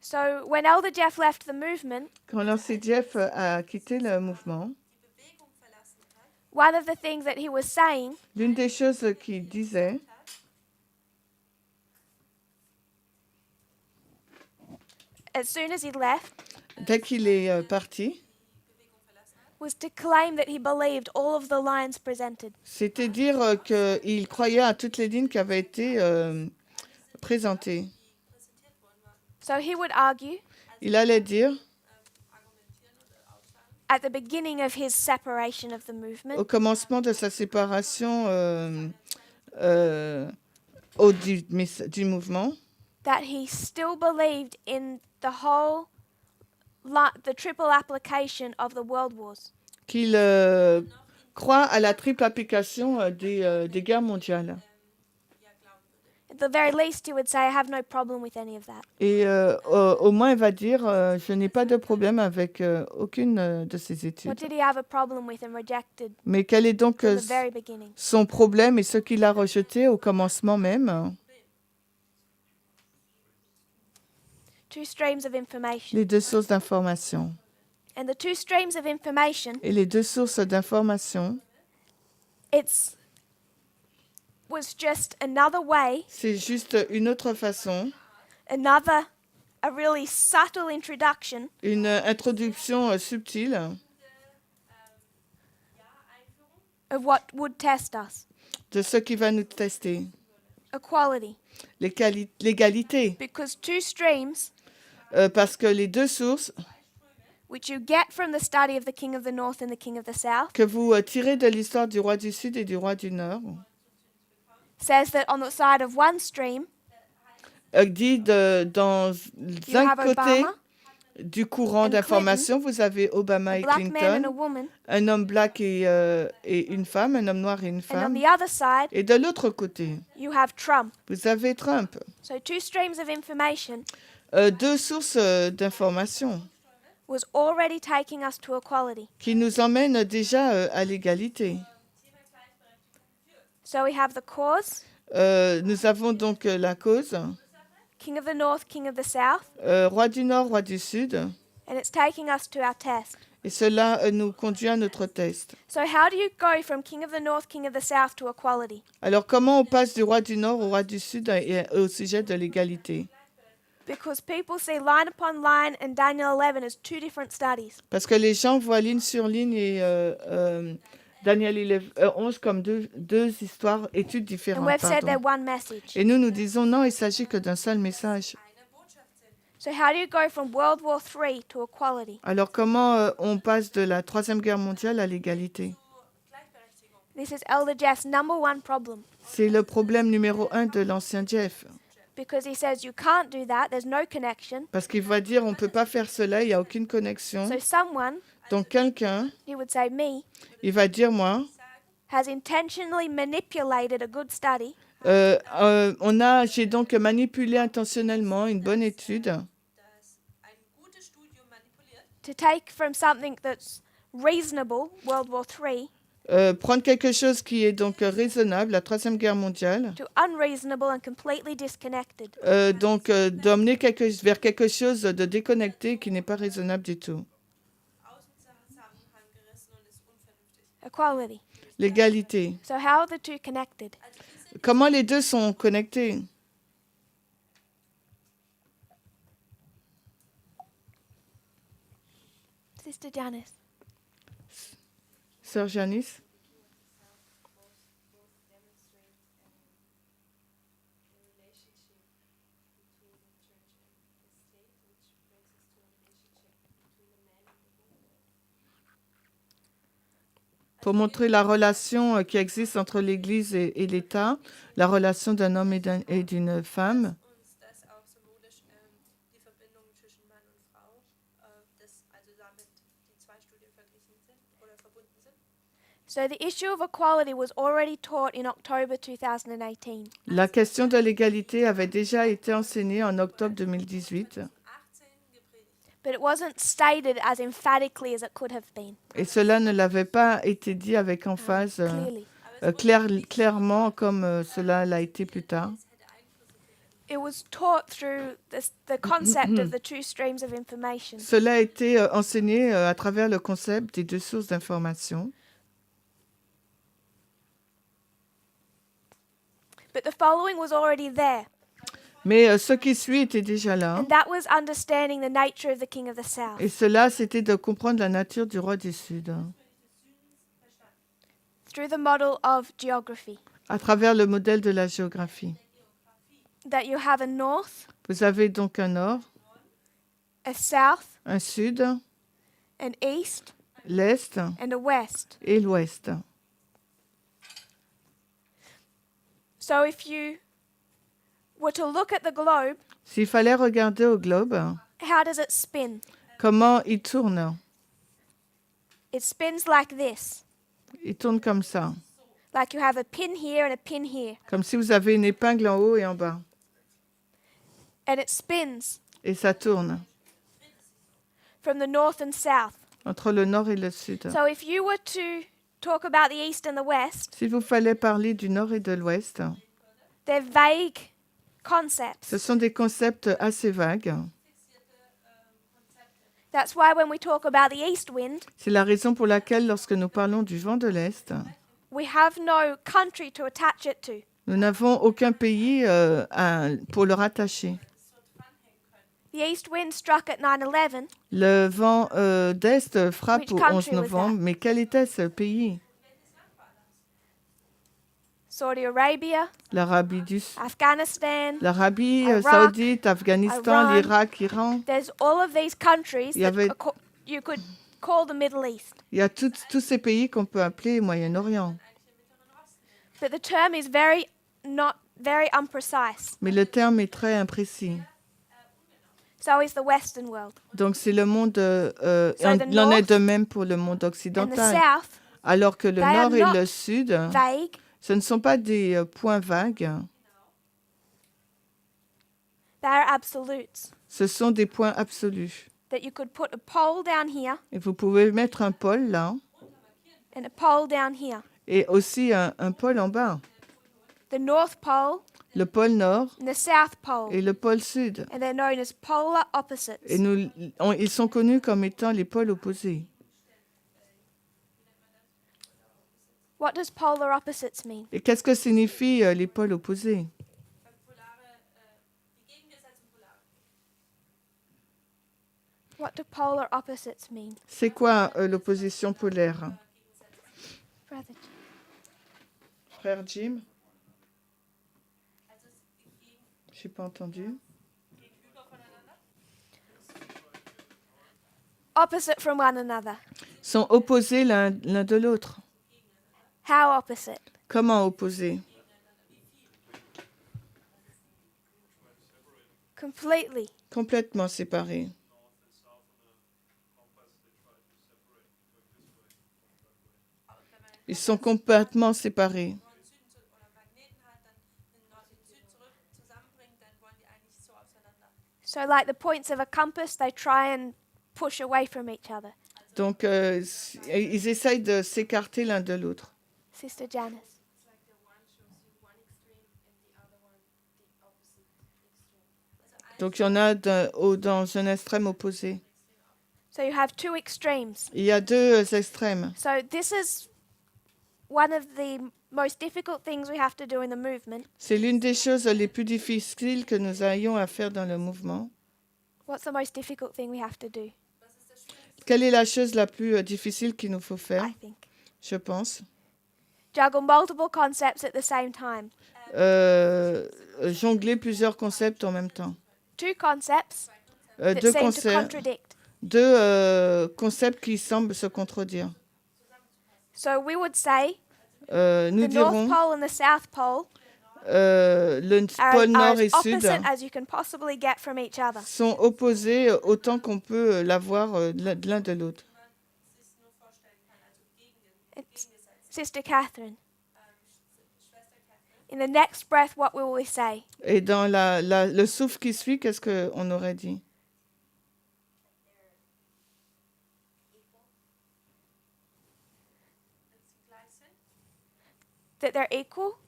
So when Elder Jeff left the movement, Quand l'ancien Jeff a quitté le mouvement, one of the things that he was saying l'une des choses qu'il disait, as soon as he left dès qu'il est parti, was to claim that he believed all of the lines presented. c'était dire qu'il croyait à toutes les lignes qui avaient été présentées. So he would argue Il allait dire, at the beginning of his separation of the au movement, commencement de sa séparation du mouvement, that he still believed in the triple application of the world wars. qu'il croit à la triple application des guerres mondiales. At the very least, he would say, I have no problem with any of that. Et au moins, il va dire, je n'ai pas de problème avec aucune de ces What études. did he have a problem with and rejected Mais quel est donc from the very beginning? son problème et ce qu'il a rejeté au commencement même? Two streams of information. Les deux sources d'information. And the two streams of information, Et les deux sources d'information, was just another way, c'est juste une autre façon, a really subtle introduction une introduction subtile of what would test us. de ce qui va nous tester. Equality. L'égalité. Because two streams, Parce que les deux sources which you get from the study of the King of the North and the King of the South, que vous tirez de l'histoire du roi du Sud et du roi du Nord, says that on the side of one stream, dit dans you un have côté Obama, du courant and d'information, vous avez Obama a et black man and a Clinton, woman, un homme black et une femme, un homme noir et une and on femme. the other side, Et de l'autre côté, you have Trump. vous avez Trump. So two streams of information Deux sources d'information was already taking us to equality. qui nous emmènent déjà à l'égalité. So we have the cause, Nous avons donc la cause, king of the north, king of the south, roi du Nord, roi du Sud, and it's taking us to our test. et cela nous conduit à notre test. So how do you go from king of the north, king of the south to equality? Alors comment on passe du roi du Nord au roi du Sud et au sujet de l'égalité? Because people see line upon line and Daniel 11 as two different studies. Parce que les gens voient ligne sur ligne et Daniel 11 comme deux histoires, études And différentes. we've said they're Pardon. one message. Et nous disons non, il s'agit que d'un seul message. So how do you go from World War III to equality? Alors comment on passe de la Troisième Guerre mondiale à l'égalité? This is Elder Jeff's number one problem. C'est le problème numéro 1 de l'ancien Jeff. Because he says you can't do that, there's no connection. Parce qu'il va dire on ne peut pas faire cela, il n'y a aucune connexion. So someone, Donc quelqu'un, he would say me, il va dire moi, has intentionally manipulated a good study j'ai donc manipulé intentionnellement une bonne étude das ein gutes Studium manipuliert, to take from something that's reasonable, World War III, prendre quelque chose qui est donc raisonnable, la Troisième Guerre mondiale, to unreasonable and completely disconnected. d'emmener vers quelque chose de déconnecté qui n'est pas raisonnable du tout. aus dem Zusammenhang gerissen und ist unvernünftig. Equality. L'égalité. So how are the two connected? Comment les deux sont connectés? Sister Janice. Sœur Janice? Pour montrer la relation qui existe entre l'Église et l'État, la relation d'un homme et d'une femme. Uns das auch symbolisch die Verbindung zwischen Mann und Frau, also damit die zwei Studien verglichen sind oder verbunden sind. So the issue of equality was already taught in October 2018. La question de l'égalité avait déjà été enseignée en octobre 2018 18 gepredigt. But it wasn't stated as emphatically as it could have been. et cela ne l'avait pas été dit avec emphase Clearly. clairement comme cela l'a été plus tard. It was taught through the concept of the two streams of information. Cela a été enseigné à travers le concept des deux sources d'information. But the following was already there, Mais ce qui suit était déjà là. and that was understanding the nature of the king of the south Et cela, c'était de comprendre la nature du roi du Sud through the model of geography. à travers le modèle de la géographie. That you have a north, Vous avez donc un nord, a south, un sud, an east, l'est and a west. et l'ouest. So if you were to look at the globe, S'il fallait regarder au globe, how does it spin? comment il tourne? It spins like this, Il tourne comme ça, like you have a pin here and a pin here, comme si vous avez une épingle en haut et en bas. and it spins Et ça tourne from the north and south. entre le nord et le sud. So if you were to talk about the east and the west, S'il vous fallait parler du nord et de l'ouest, they're vague concepts. ce sont des concepts assez vagues. That's why when we talk about the east wind, C'est la raison pour laquelle, lorsque nous parlons du vent de l'Est, we have no country to attach it to. nous n'avons aucun pays pour le rattacher. The east wind struck at 9/11. Le vent d'Est frappe Which au country 11 was novembre, mais quel était ce pays? Saudi Arabia, L'Arabie Afghanistan. l'Arabie Iraq, saoudite, Afghanistan, Iran. l'Irak, Iran. There's all of these countries Il y that avait- you could call the Middle East. Il y a tous ces pays qu'on peut appeler Moyen-Orient. But the term is very not very imprecise. Mais le terme est très imprécis. So is the Western world. Donc c'est le monde, So the il en est north de même pour le monde And the occidental. South, Alors que le they are nord et not le sud, vague. ce ne sont pas des points vagues, They are absolutes. ce sont des points absolus. That you could put a pole down here Et vous pouvez mettre un pôle là, and a pole down here. et aussi un pôle en bas. The North Pole Le pôle nord and the South Pole. et le pôle sud. And they're known as polar opposites. Et ils sont connus comme étant les pôles opposés. What does polar opposites mean? Et qu'est-ce que signifient les pôles opposés? What do polar opposites mean? C'est quoi l'opposition polaire? Brother. Frère Jim? Je n'ai pas entendu. Opposite from one another. Sont opposés l'un de l'autre. How opposite? Comment opposés? Completely. Complètement séparés. Ils sont complètement séparés. So like the points of a compass, they try and push away from each other. Donc, ils essayent de s'écarter l'un de l'autre. Sister Janice. Donc, il y en a dans un extrême opposé. So you have two extremes. Il y a deux extrêmes. So this is one of the most difficult things we have to do in the movement. C'est l'une des choses les plus difficiles que nous ayons à faire dans le mouvement. What's the most difficult thing we have to do? Quelle est la chose la plus difficile qu'il nous faut faire, I think. je pense? Juggle multiple concepts at the same time. Jongler plusieurs concepts en même temps. Two concepts that Deux seem to concepts, contradict. concepts qui semblent se contredire. So we would say Nous the North dirons Pole and the South Pole le are, pôle are nord et as sud opposite as you can possibly get from each other. sont opposés autant qu'on peut l'avoir l'un de l'autre. It's Sister Catherine. In the next breath, what will we say? Et dans le souffle qui suit, qu'est-ce qu'on aurait dit? That they're equal?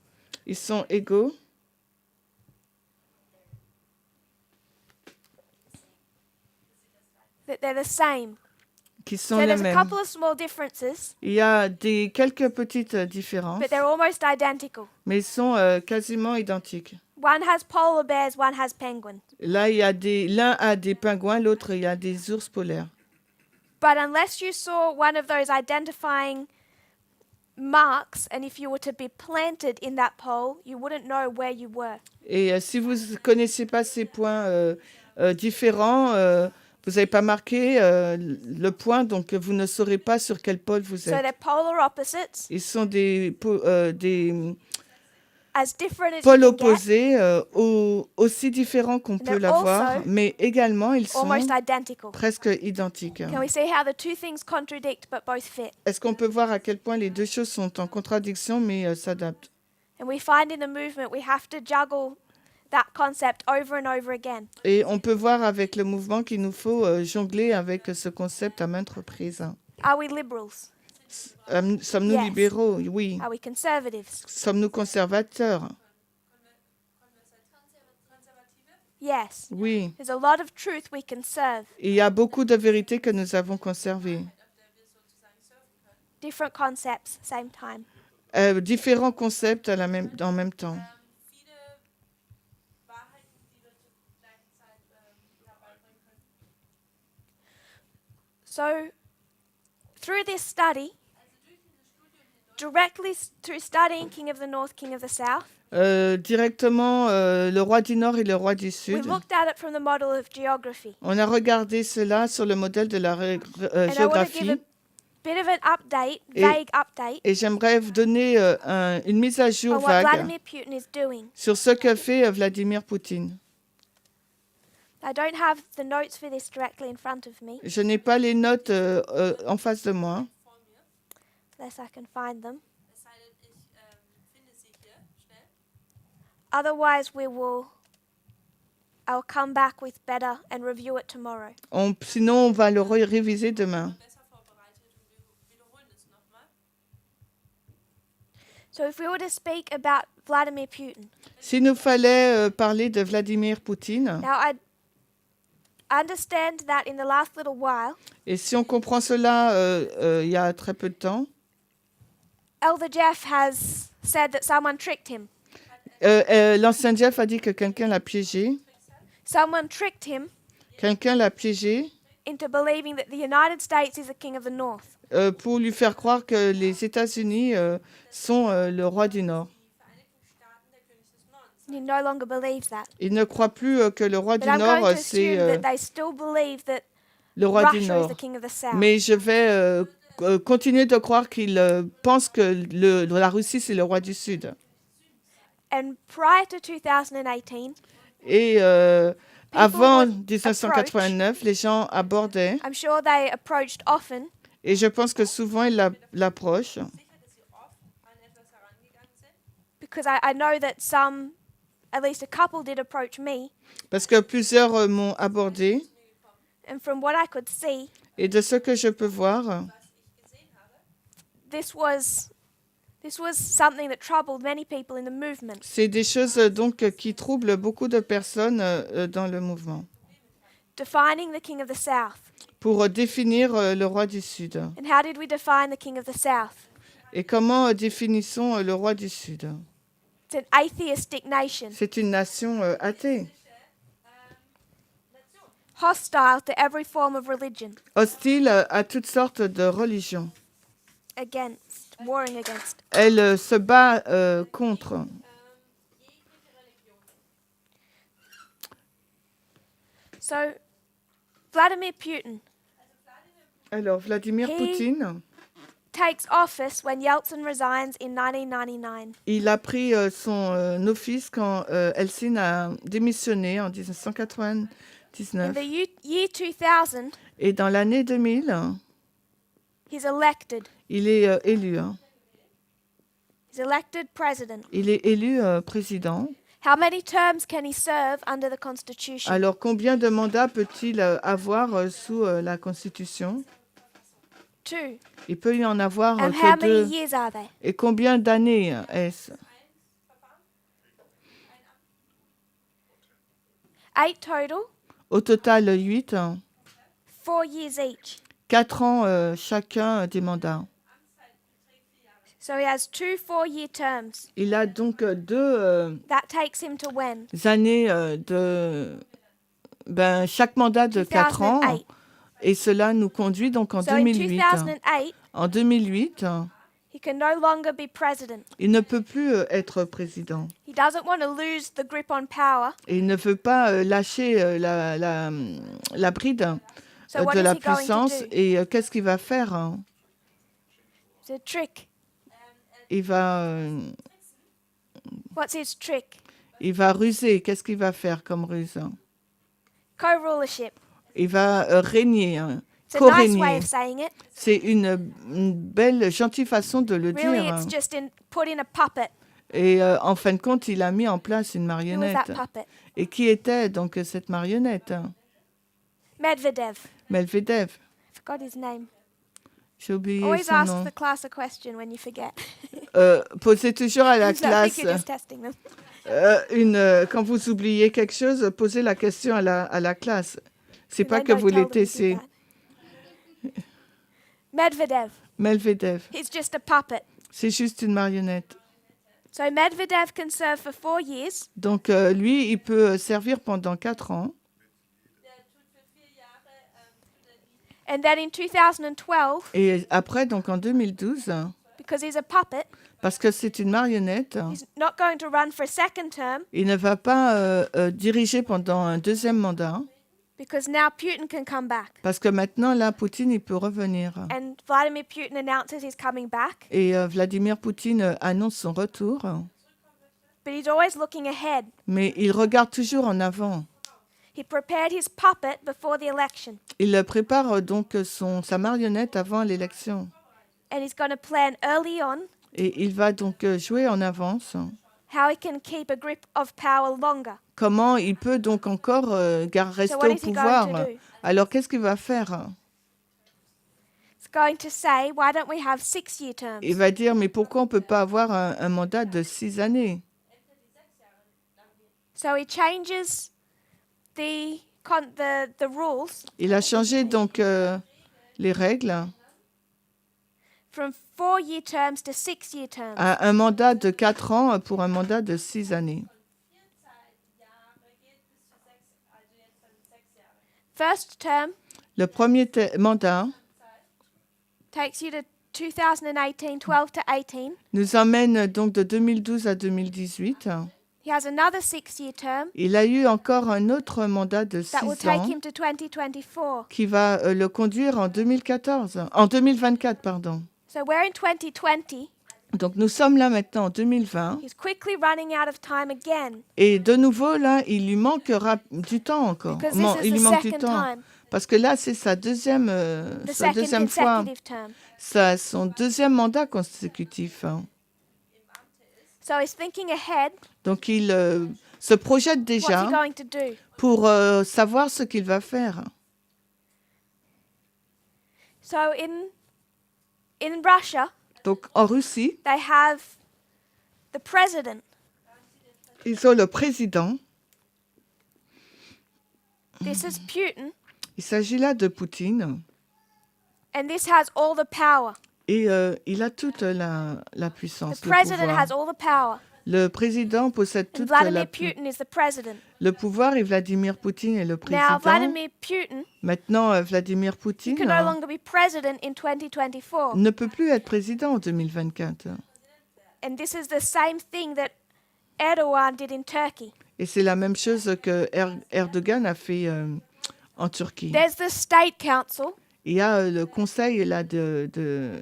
Ils sont égaux, That they're the same? qui sont So les there's a mêmes. couple of small differences, Il y a quelques petites différences, but they're almost identical. mais ils sont quasiment identiques. One has polar bears, one has penguins. Là, l'un a des pingouins, l'autre, il y a des ours polaires. But unless you saw one of those identifying marks, and if you were to be planted in that pole, you wouldn't know where you were. Et si vous ne connaissez pas ces points différents, vous n'avez pas marqué le point, donc vous ne saurez pas sur quel pôle vous So êtes. they're polar opposites, Ils sont des as different as pôles you can get, opposés, aussi différents qu'on peut they're l'avoir, also mais également ils sont almost identical. presque identiques. Can we see how the two things contradict but both fit? Est-ce qu'on peut voir à quel point les deux choses sont en contradiction mais s'adaptent? And we find in the movement we have to juggle that concept over and over again. Et on peut voir avec le mouvement qu'il nous faut jongler avec ce concept à maintes reprises. Are we liberals? Sommes-nous Yes. libéraux? Oui. Are we conservatives? Sommes-nous conservateurs? Yes. Oui. There's a lot of truth we can serve. Il y a beaucoup de vérités que nous avons conservées. Different concepts, same time. Différents concepts en même temps. So, through this study, directly through studying King of the North, King of the South, Directement, le roi du Nord et le roi du we Sud. looked at it from the model of geography. On a regardé cela sur le modèle de la And I want to give géographie. bit of an update, Et- vague update, Et j'aimerais vous donner une mise à jour on what vague Vladimir Putin is doing. sur ce que fait Vladimir Poutine. I don't have the notes for this directly in front of me, Je n'ai pas les notes en face de moi, unless I can find them. Es sei denn, ich finde sie hier schnell. Otherwise, I'll come back with better and review it tomorrow. Sinon on va le réviser demain. Besser vorbereitet und wir wiederholen es nochmal. So if we were to speak about Vladimir Putin, S'il nous fallait parler de Vladimir Poutine, now I understand that in the last little while, et si on comprend cela il y a très peu de temps, Elder Jeff has said that someone tricked him. l'ancien Jeff a dit que quelqu'un l'a piégé. Someone tricked him Quelqu'un l'a piégé into believing that the United States is the king of the North. pour lui faire croire que les États-Unis sont le roi du Nord. He no longer believes that. Il ne croit plus que le roi But du I'm Nord, going to c'est assume that they still believe that le roi du Russia is Nord. the king of the South. Mais je vais continuer de croire qu'il pense que la Russie, c'est le roi du Sud. And prior to 2018, Et avant would 1989, les gens abordaient, I'm sure they approached often et je pense que souvent ils l'approchent, Sicher, dass sie oft an etwas herangegangen sind. because I know that some, at least a couple, did approach me. parce que plusieurs m'ont abordé. And from what I could see, Et de ce que je peux voir, Was ich gesehen habe, this was something that troubled many people in the movement. c'est des choses donc qui troublent beaucoup de personnes dans le mouvement. Defining the king of the South. Pour définir le roi du Sud. And how did we define the king of the South? Et comment définissons le roi du Sud? It's an atheistic nation, C'est une nation athée, hostile to every form of religion, hostile à toutes sortes de religions. warring against. Elle se bat contre. So, Vladimir Putin Alors, Vladimir Poutine, takes office when Yeltsin resigns in 1999. il a pris son office quand Helsinki a démissionné en In 1999. the year 2000, Et dans l'année 2000, he's elected. il est élu. Hein. He's elected president. Il est élu président. How many terms can he serve under the Constitution? Alors, combien de mandats peut-il avoir sous la Constitution? 2. Il peut y en avoir And how que many 2. years are they? Et combien d'années est-ce? 8 total, Au total, 8. 4 years each. 4 ans chacun des mandats. So he has 2 4-year terms. Il a donc 2 That takes him to when? années de... chaque mandat de 4 ans. 2008. Et cela nous conduit donc en So in 2008. 2008, En 2008, he can no longer be president. il ne peut plus être président. He doesn't want to lose the grip on power. Et il ne veut pas lâcher la bride So what de is la he going to puissance. do? Et qu'est-ce qu'il va faire? It's a trick. Il va What's his trick? ruser. Qu'est-ce qu'il va faire comme ruse? Co-rulership. Il va régner, It's a nice way co-régner. of saying it. C'est une belle, gentille façon de le Really, dire. it's just put in a puppet. Et en fin de compte, il a mis en place une Who was marionnette. that puppet? Et qui était donc cette marionnette? Medvedev. Medvedev. I forgot his name. J'ai oublié Always son ask nom. the class a question when you forget. Posez toujours à la So I classe, think you're just testing them. quand vous oubliez quelque chose, posez la question à la classe. C'est pas They que don't vous tell les them to do testez. that. Medvedev. Medvedev, He's just a puppet. c'est juste une marionnette. So Medvedev can serve for 4 years. Donc lui, il peut servir pendant 4 ans. And then in 2012, Et après, donc en 2012, because he's a puppet, parce que c'est une marionnette, he's not going to run for a second term il ne va pas diriger pendant un deuxième mandat, because now Putin can come back. Parce que maintenant, là, Poutine, il peut revenir. And Vladimir Putin announces he's coming back, Et Vladimir Poutine annonce son retour, but he's always looking ahead. mais il regarde toujours en avant. He prepared his puppet before the election, Il prépare donc sa marionnette avant l'élection. and he's going to plan early on Et il va donc jouer en avance. how he can keep a grip of power longer. Comment il peut donc encore rester what au is he going pouvoir. to do? Alors, qu'est-ce qu'il va faire? He's going to say, why don't we have 6-year terms? Il va dire, mais pourquoi on ne peut pas avoir un mandat de 6 années? So he changes the rules Il a changé donc les règles from 4-year terms to 6-year terms. à un mandat de 4 ans pour un mandat de 6 années. First term Le premier mandat takes you to 2018, 12 to 18. nous emmène donc de 2012 à 2018. He has another 6-year term Il a eu encore un autre mandat de 6 that will take ans him to 2024. qui va le conduire en 2024, pardon. So we're in 2020. Donc nous sommes là maintenant en 2020 He's quickly running out of time again et de nouveau là, il lui manquera du temps encore. because Bon, this is il lui the manque du second temps time, parce que là c'est sa the deuxième fois, consecutive term. son deuxième mandat consécutif. So he's thinking ahead. Donc il se projette What's déjà he going to do? pour savoir ce qu'il va faire. So in Russia, Donc en Russie, they have the president. ils ont le président. This is Putin, Il s'agit là de Poutine and this has all the power. et il a toute la The puissance, le president pouvoir. has all the power, Le président possède and toute Vladimir Putin is the president. le pouvoir et Vladimir Poutine est le Now, président. Vladimir Putin, Maintenant, Vladimir he Poutine can no longer be president in 2024. ne peut plus être président en 2024. And this is the same thing that Erdogan did in Turkey. Et c'est la même chose que Erdogan a fait en Turquie. There's the state council, Il y a le conseil là, de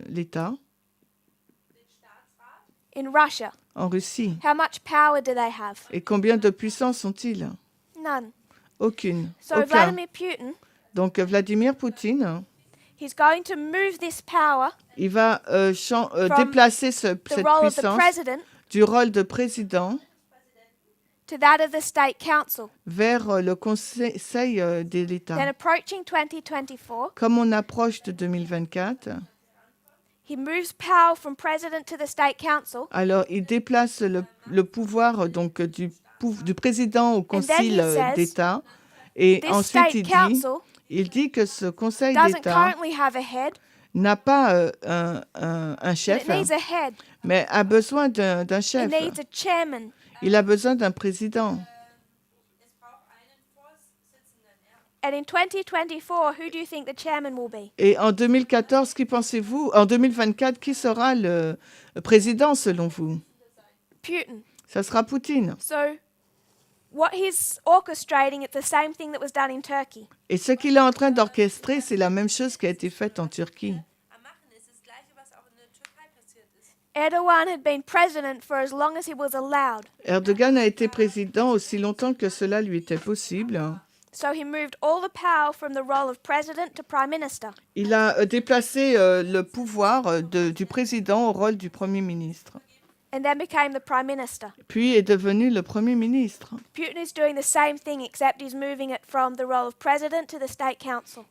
l'État in Russia. en Russie. How much power do they have? Et combien de puissance ont-ils? None. Aucune. So Aucun. Vladimir Putin, Donc Vladimir Poutine, he's going to move this power, il va déplacer cette the role of the puissance president, du rôle de président to that of the state council. vers le conseil de Then l'État. approaching 2024, Comme on approche de 2024, he moves power from president to the state council, alors il déplace le pouvoir donc du président au conseil says, d'État et this ensuite state council il dit que ce conseil doesn't d'État currently have a head, n'a pas un but chef, it needs a head. mais a besoin d'un It chef. needs a chairman. Il a besoin d'un président. And in 2024, who do you think the chairman will be? Et en 2014, qui pensez-vous? En 2024, qui sera le président selon vous? Putin. Ça sera Poutine. So what he's orchestrating, it's the same thing that was done in Turkey. Et ce qu'il est en train d'orchestrer, c'est la même chose qui a été faite en Turquie. Am machen ist das Gleiche, was auch in der Türkei passiert ist. Erdogan had been president for as long as he was allowed. Erdogan a été président aussi longtemps que cela lui était possible. So he moved all the power from the role of president to prime minister. Il a déplacé le pouvoir du président au rôle du Premier ministre. And then became the prime minister. Puis est devenu le Premier ministre. Putin is doing the same thing, except he's moving it from the role of president to the state council.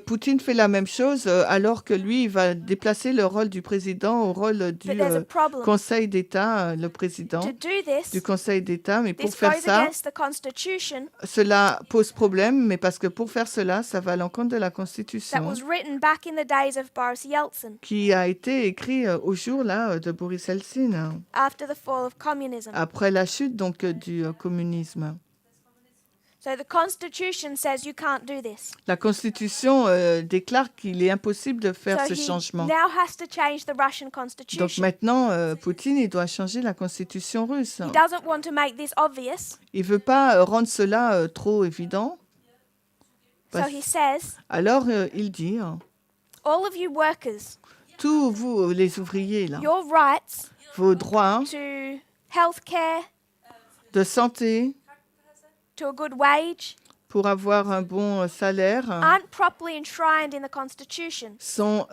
Poutine fait la même chose alors que lui, il va déplacer le rôle du président au rôle du But there's a problem. Conseil d'État, le président To do this, du Conseil d'État. Mais pour this faire goes ça, against the Constitution cela pose problème, mais parce que pour faire cela, ça va à l'encontre de la that Constitution was written back in the days of Boris Yeltsin qui a été écrit au jour là de Boris Eltsine, after the fall of communism. après la chute donc du communisme. So the Constitution says you can't do this. La Constitution déclare qu'il est impossible de faire So ce he changement. now has to change the Russian Donc Constitution. maintenant, Poutine, il doit changer la Constitution russe. He doesn't want to make this obvious, Il ne veut pas rendre cela trop évident, So he says, Alors, il dit, all of you workers, tous vous, les ouvriers, là, your rights vos droits to healthcare, de santé to a good wage, pour avoir un bon salaire aren't properly enshrined in the Constitution. sont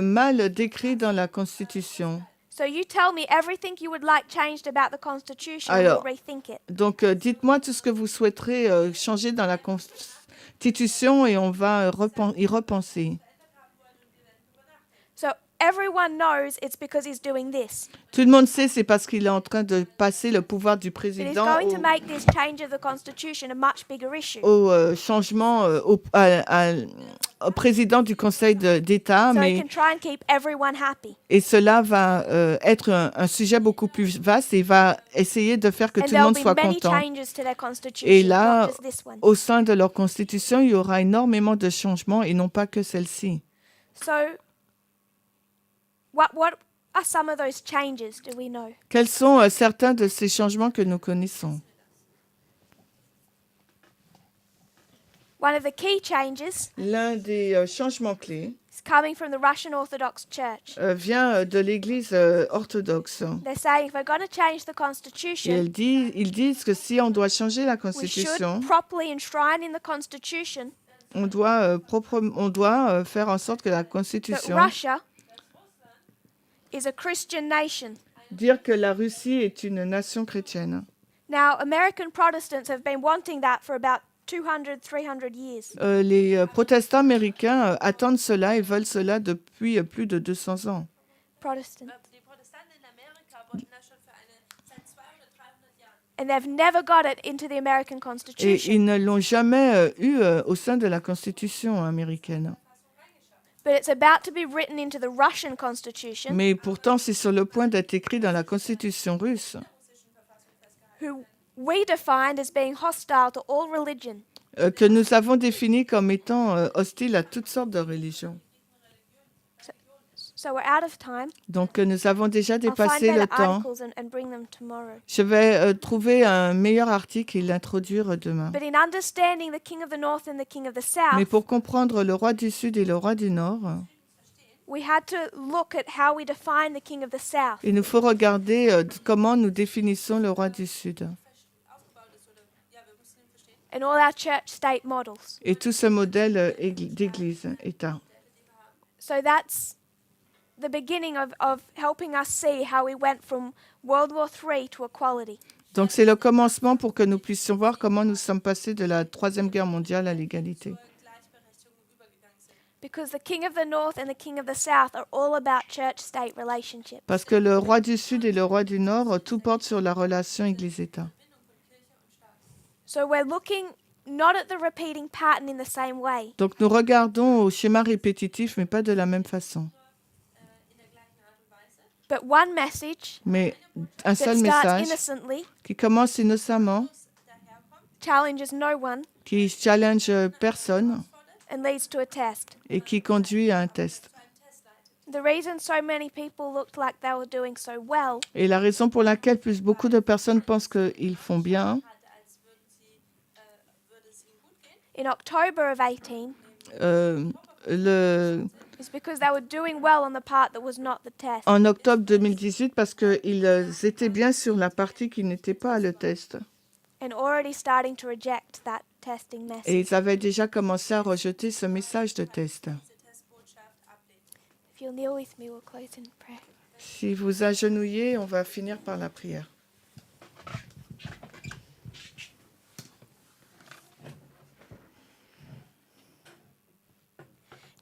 mal décrits dans la Constitution. So you tell me everything you would like changed about the Constitution and Alors, we'll rethink it. Donc, dites-moi tout ce que vous souhaiterez changer dans la Constitution et on va y repenser. So everyone knows it's because he's doing this. Tout le monde sait, c'est parce qu'il est en train de passer le pouvoir du But he's président going to make this change of the Constitution a much bigger issue. au changement au président du Conseil d'État, So he mais can try and keep everyone happy. et cela va être un sujet beaucoup plus vaste et il va essayer de faire que And tout le there'll monde be soit many content. changes to their Constitution, Et là, not just this one. au sein de leur constitution, il y aura énormément de changements et non pas que celle-ci. So what are some of those changes, do we know? Quels sont certains de ces changements que nous connaissons? One of the key changes L'un des changements clés is coming from the Russian Orthodox Church. vient de l'Église orthodoxe. They're saying if we're going to change the Et Constitution, ils disent que si on doit changer la we Constitution, should properly enshrine in the Constitution on doit faire en sorte que la that Constitution, Russia is a Christian nation. dire que la Russie est une nation chrétienne. Now, American Protestants have been wanting that for about 200, 300 years. Les protestants américains attendent cela et veulent cela depuis plus de 200 ans. Protestant. Die Protestanten in Amerika wollten das schon seit 200, 300 Jahren. And they've never got it into the American Et Constitution. ils ne l'ont jamais eu au sein de la Constitution américaine. But it's about to be written into the Russian Constitution, Mais pourtant, c'est sur le point d'être écrit dans la Constitution russe, who we defined as being hostile to all religion. que nous avons défini comme étant hostile à toutes sortes de religions. So we're out of time. Donc, nous avons déjà I'll find dépassé le better temps. articles and bring them tomorrow. Je vais trouver un meilleur article et l'introduire demain. But in understanding the King of the North and the King of the Mais South, pour comprendre le roi du Sud et le roi du Nord, we had to look at how we define the King of the South. il nous faut regarder comment nous définissons le roi du Sud. And all our church-state models. Et tout ce modèle d'église, État. So that's the beginning of helping us see how we went from World War III to equality. Donc c'est le commencement pour que nous puissions voir comment nous sommes passés de la Troisième Guerre mondiale à l'égalité. Because the King of the North and the King of the South are all about church-state relationships. Parce que le roi du Sud et le roi du Nord, tout porte sur la relation Église-État. So we're looking not at the repeating pattern in the same way, Donc nous regardons au schéma répétitif, mais pas de la même façon. but one message Mais un that seul starts message innocently, qui commence innocemment, challenges no one, qui challenge personne and leads to a test. et qui conduit à un test. The reason so many people looked like they were doing so well Et la raison pour laquelle beaucoup de personnes pensent qu'ils font bien, in October of 18 is because they were doing well on the part that was not the test. en octobre 2018, parce qu'ils étaient bien sur la partie qui n'était pas le test. And already starting to reject that testing Et message. ils avaient déjà commencé à rejeter ce message de test. If you'll kneel with me, we'll close in prayer. Si vous agenouillez, on va finir par la prière.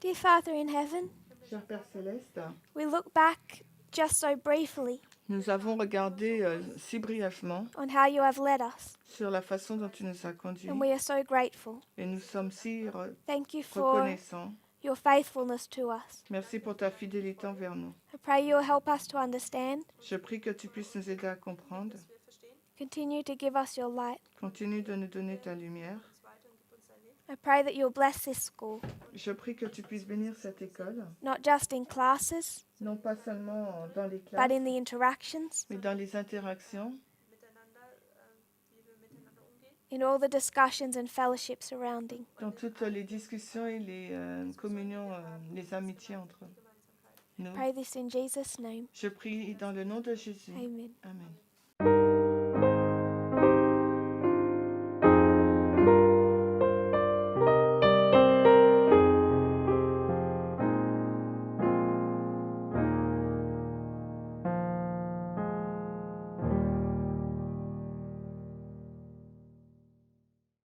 Dear Father in heaven, Cher Père Céleste, we look back just so briefly nous avons regardé si brièvement on how you have led us, sur la façon dont tu nous as conduits and we are so grateful. et nous sommes si Thank you for reconnaissants. your faithfulness to us. Merci pour ta fidélité envers nous. I pray you will help us to understand. Je prie que tu puisses nous aider à comprendre. Continue to give us your light. Continue de nous donner ta lumière. I pray that you'll bless this school, Je prie que tu puisses bénir cette école, not just in classes, non pas seulement dans les but classes, in the interactions, mais dans les interactions, in all the discussions and fellowship surrounding. Dans toutes les discussions et les communions, les amitiés entre nous. Pray this in Jesus' name. Je prie dans le nom de Jésus. Amen. Amen.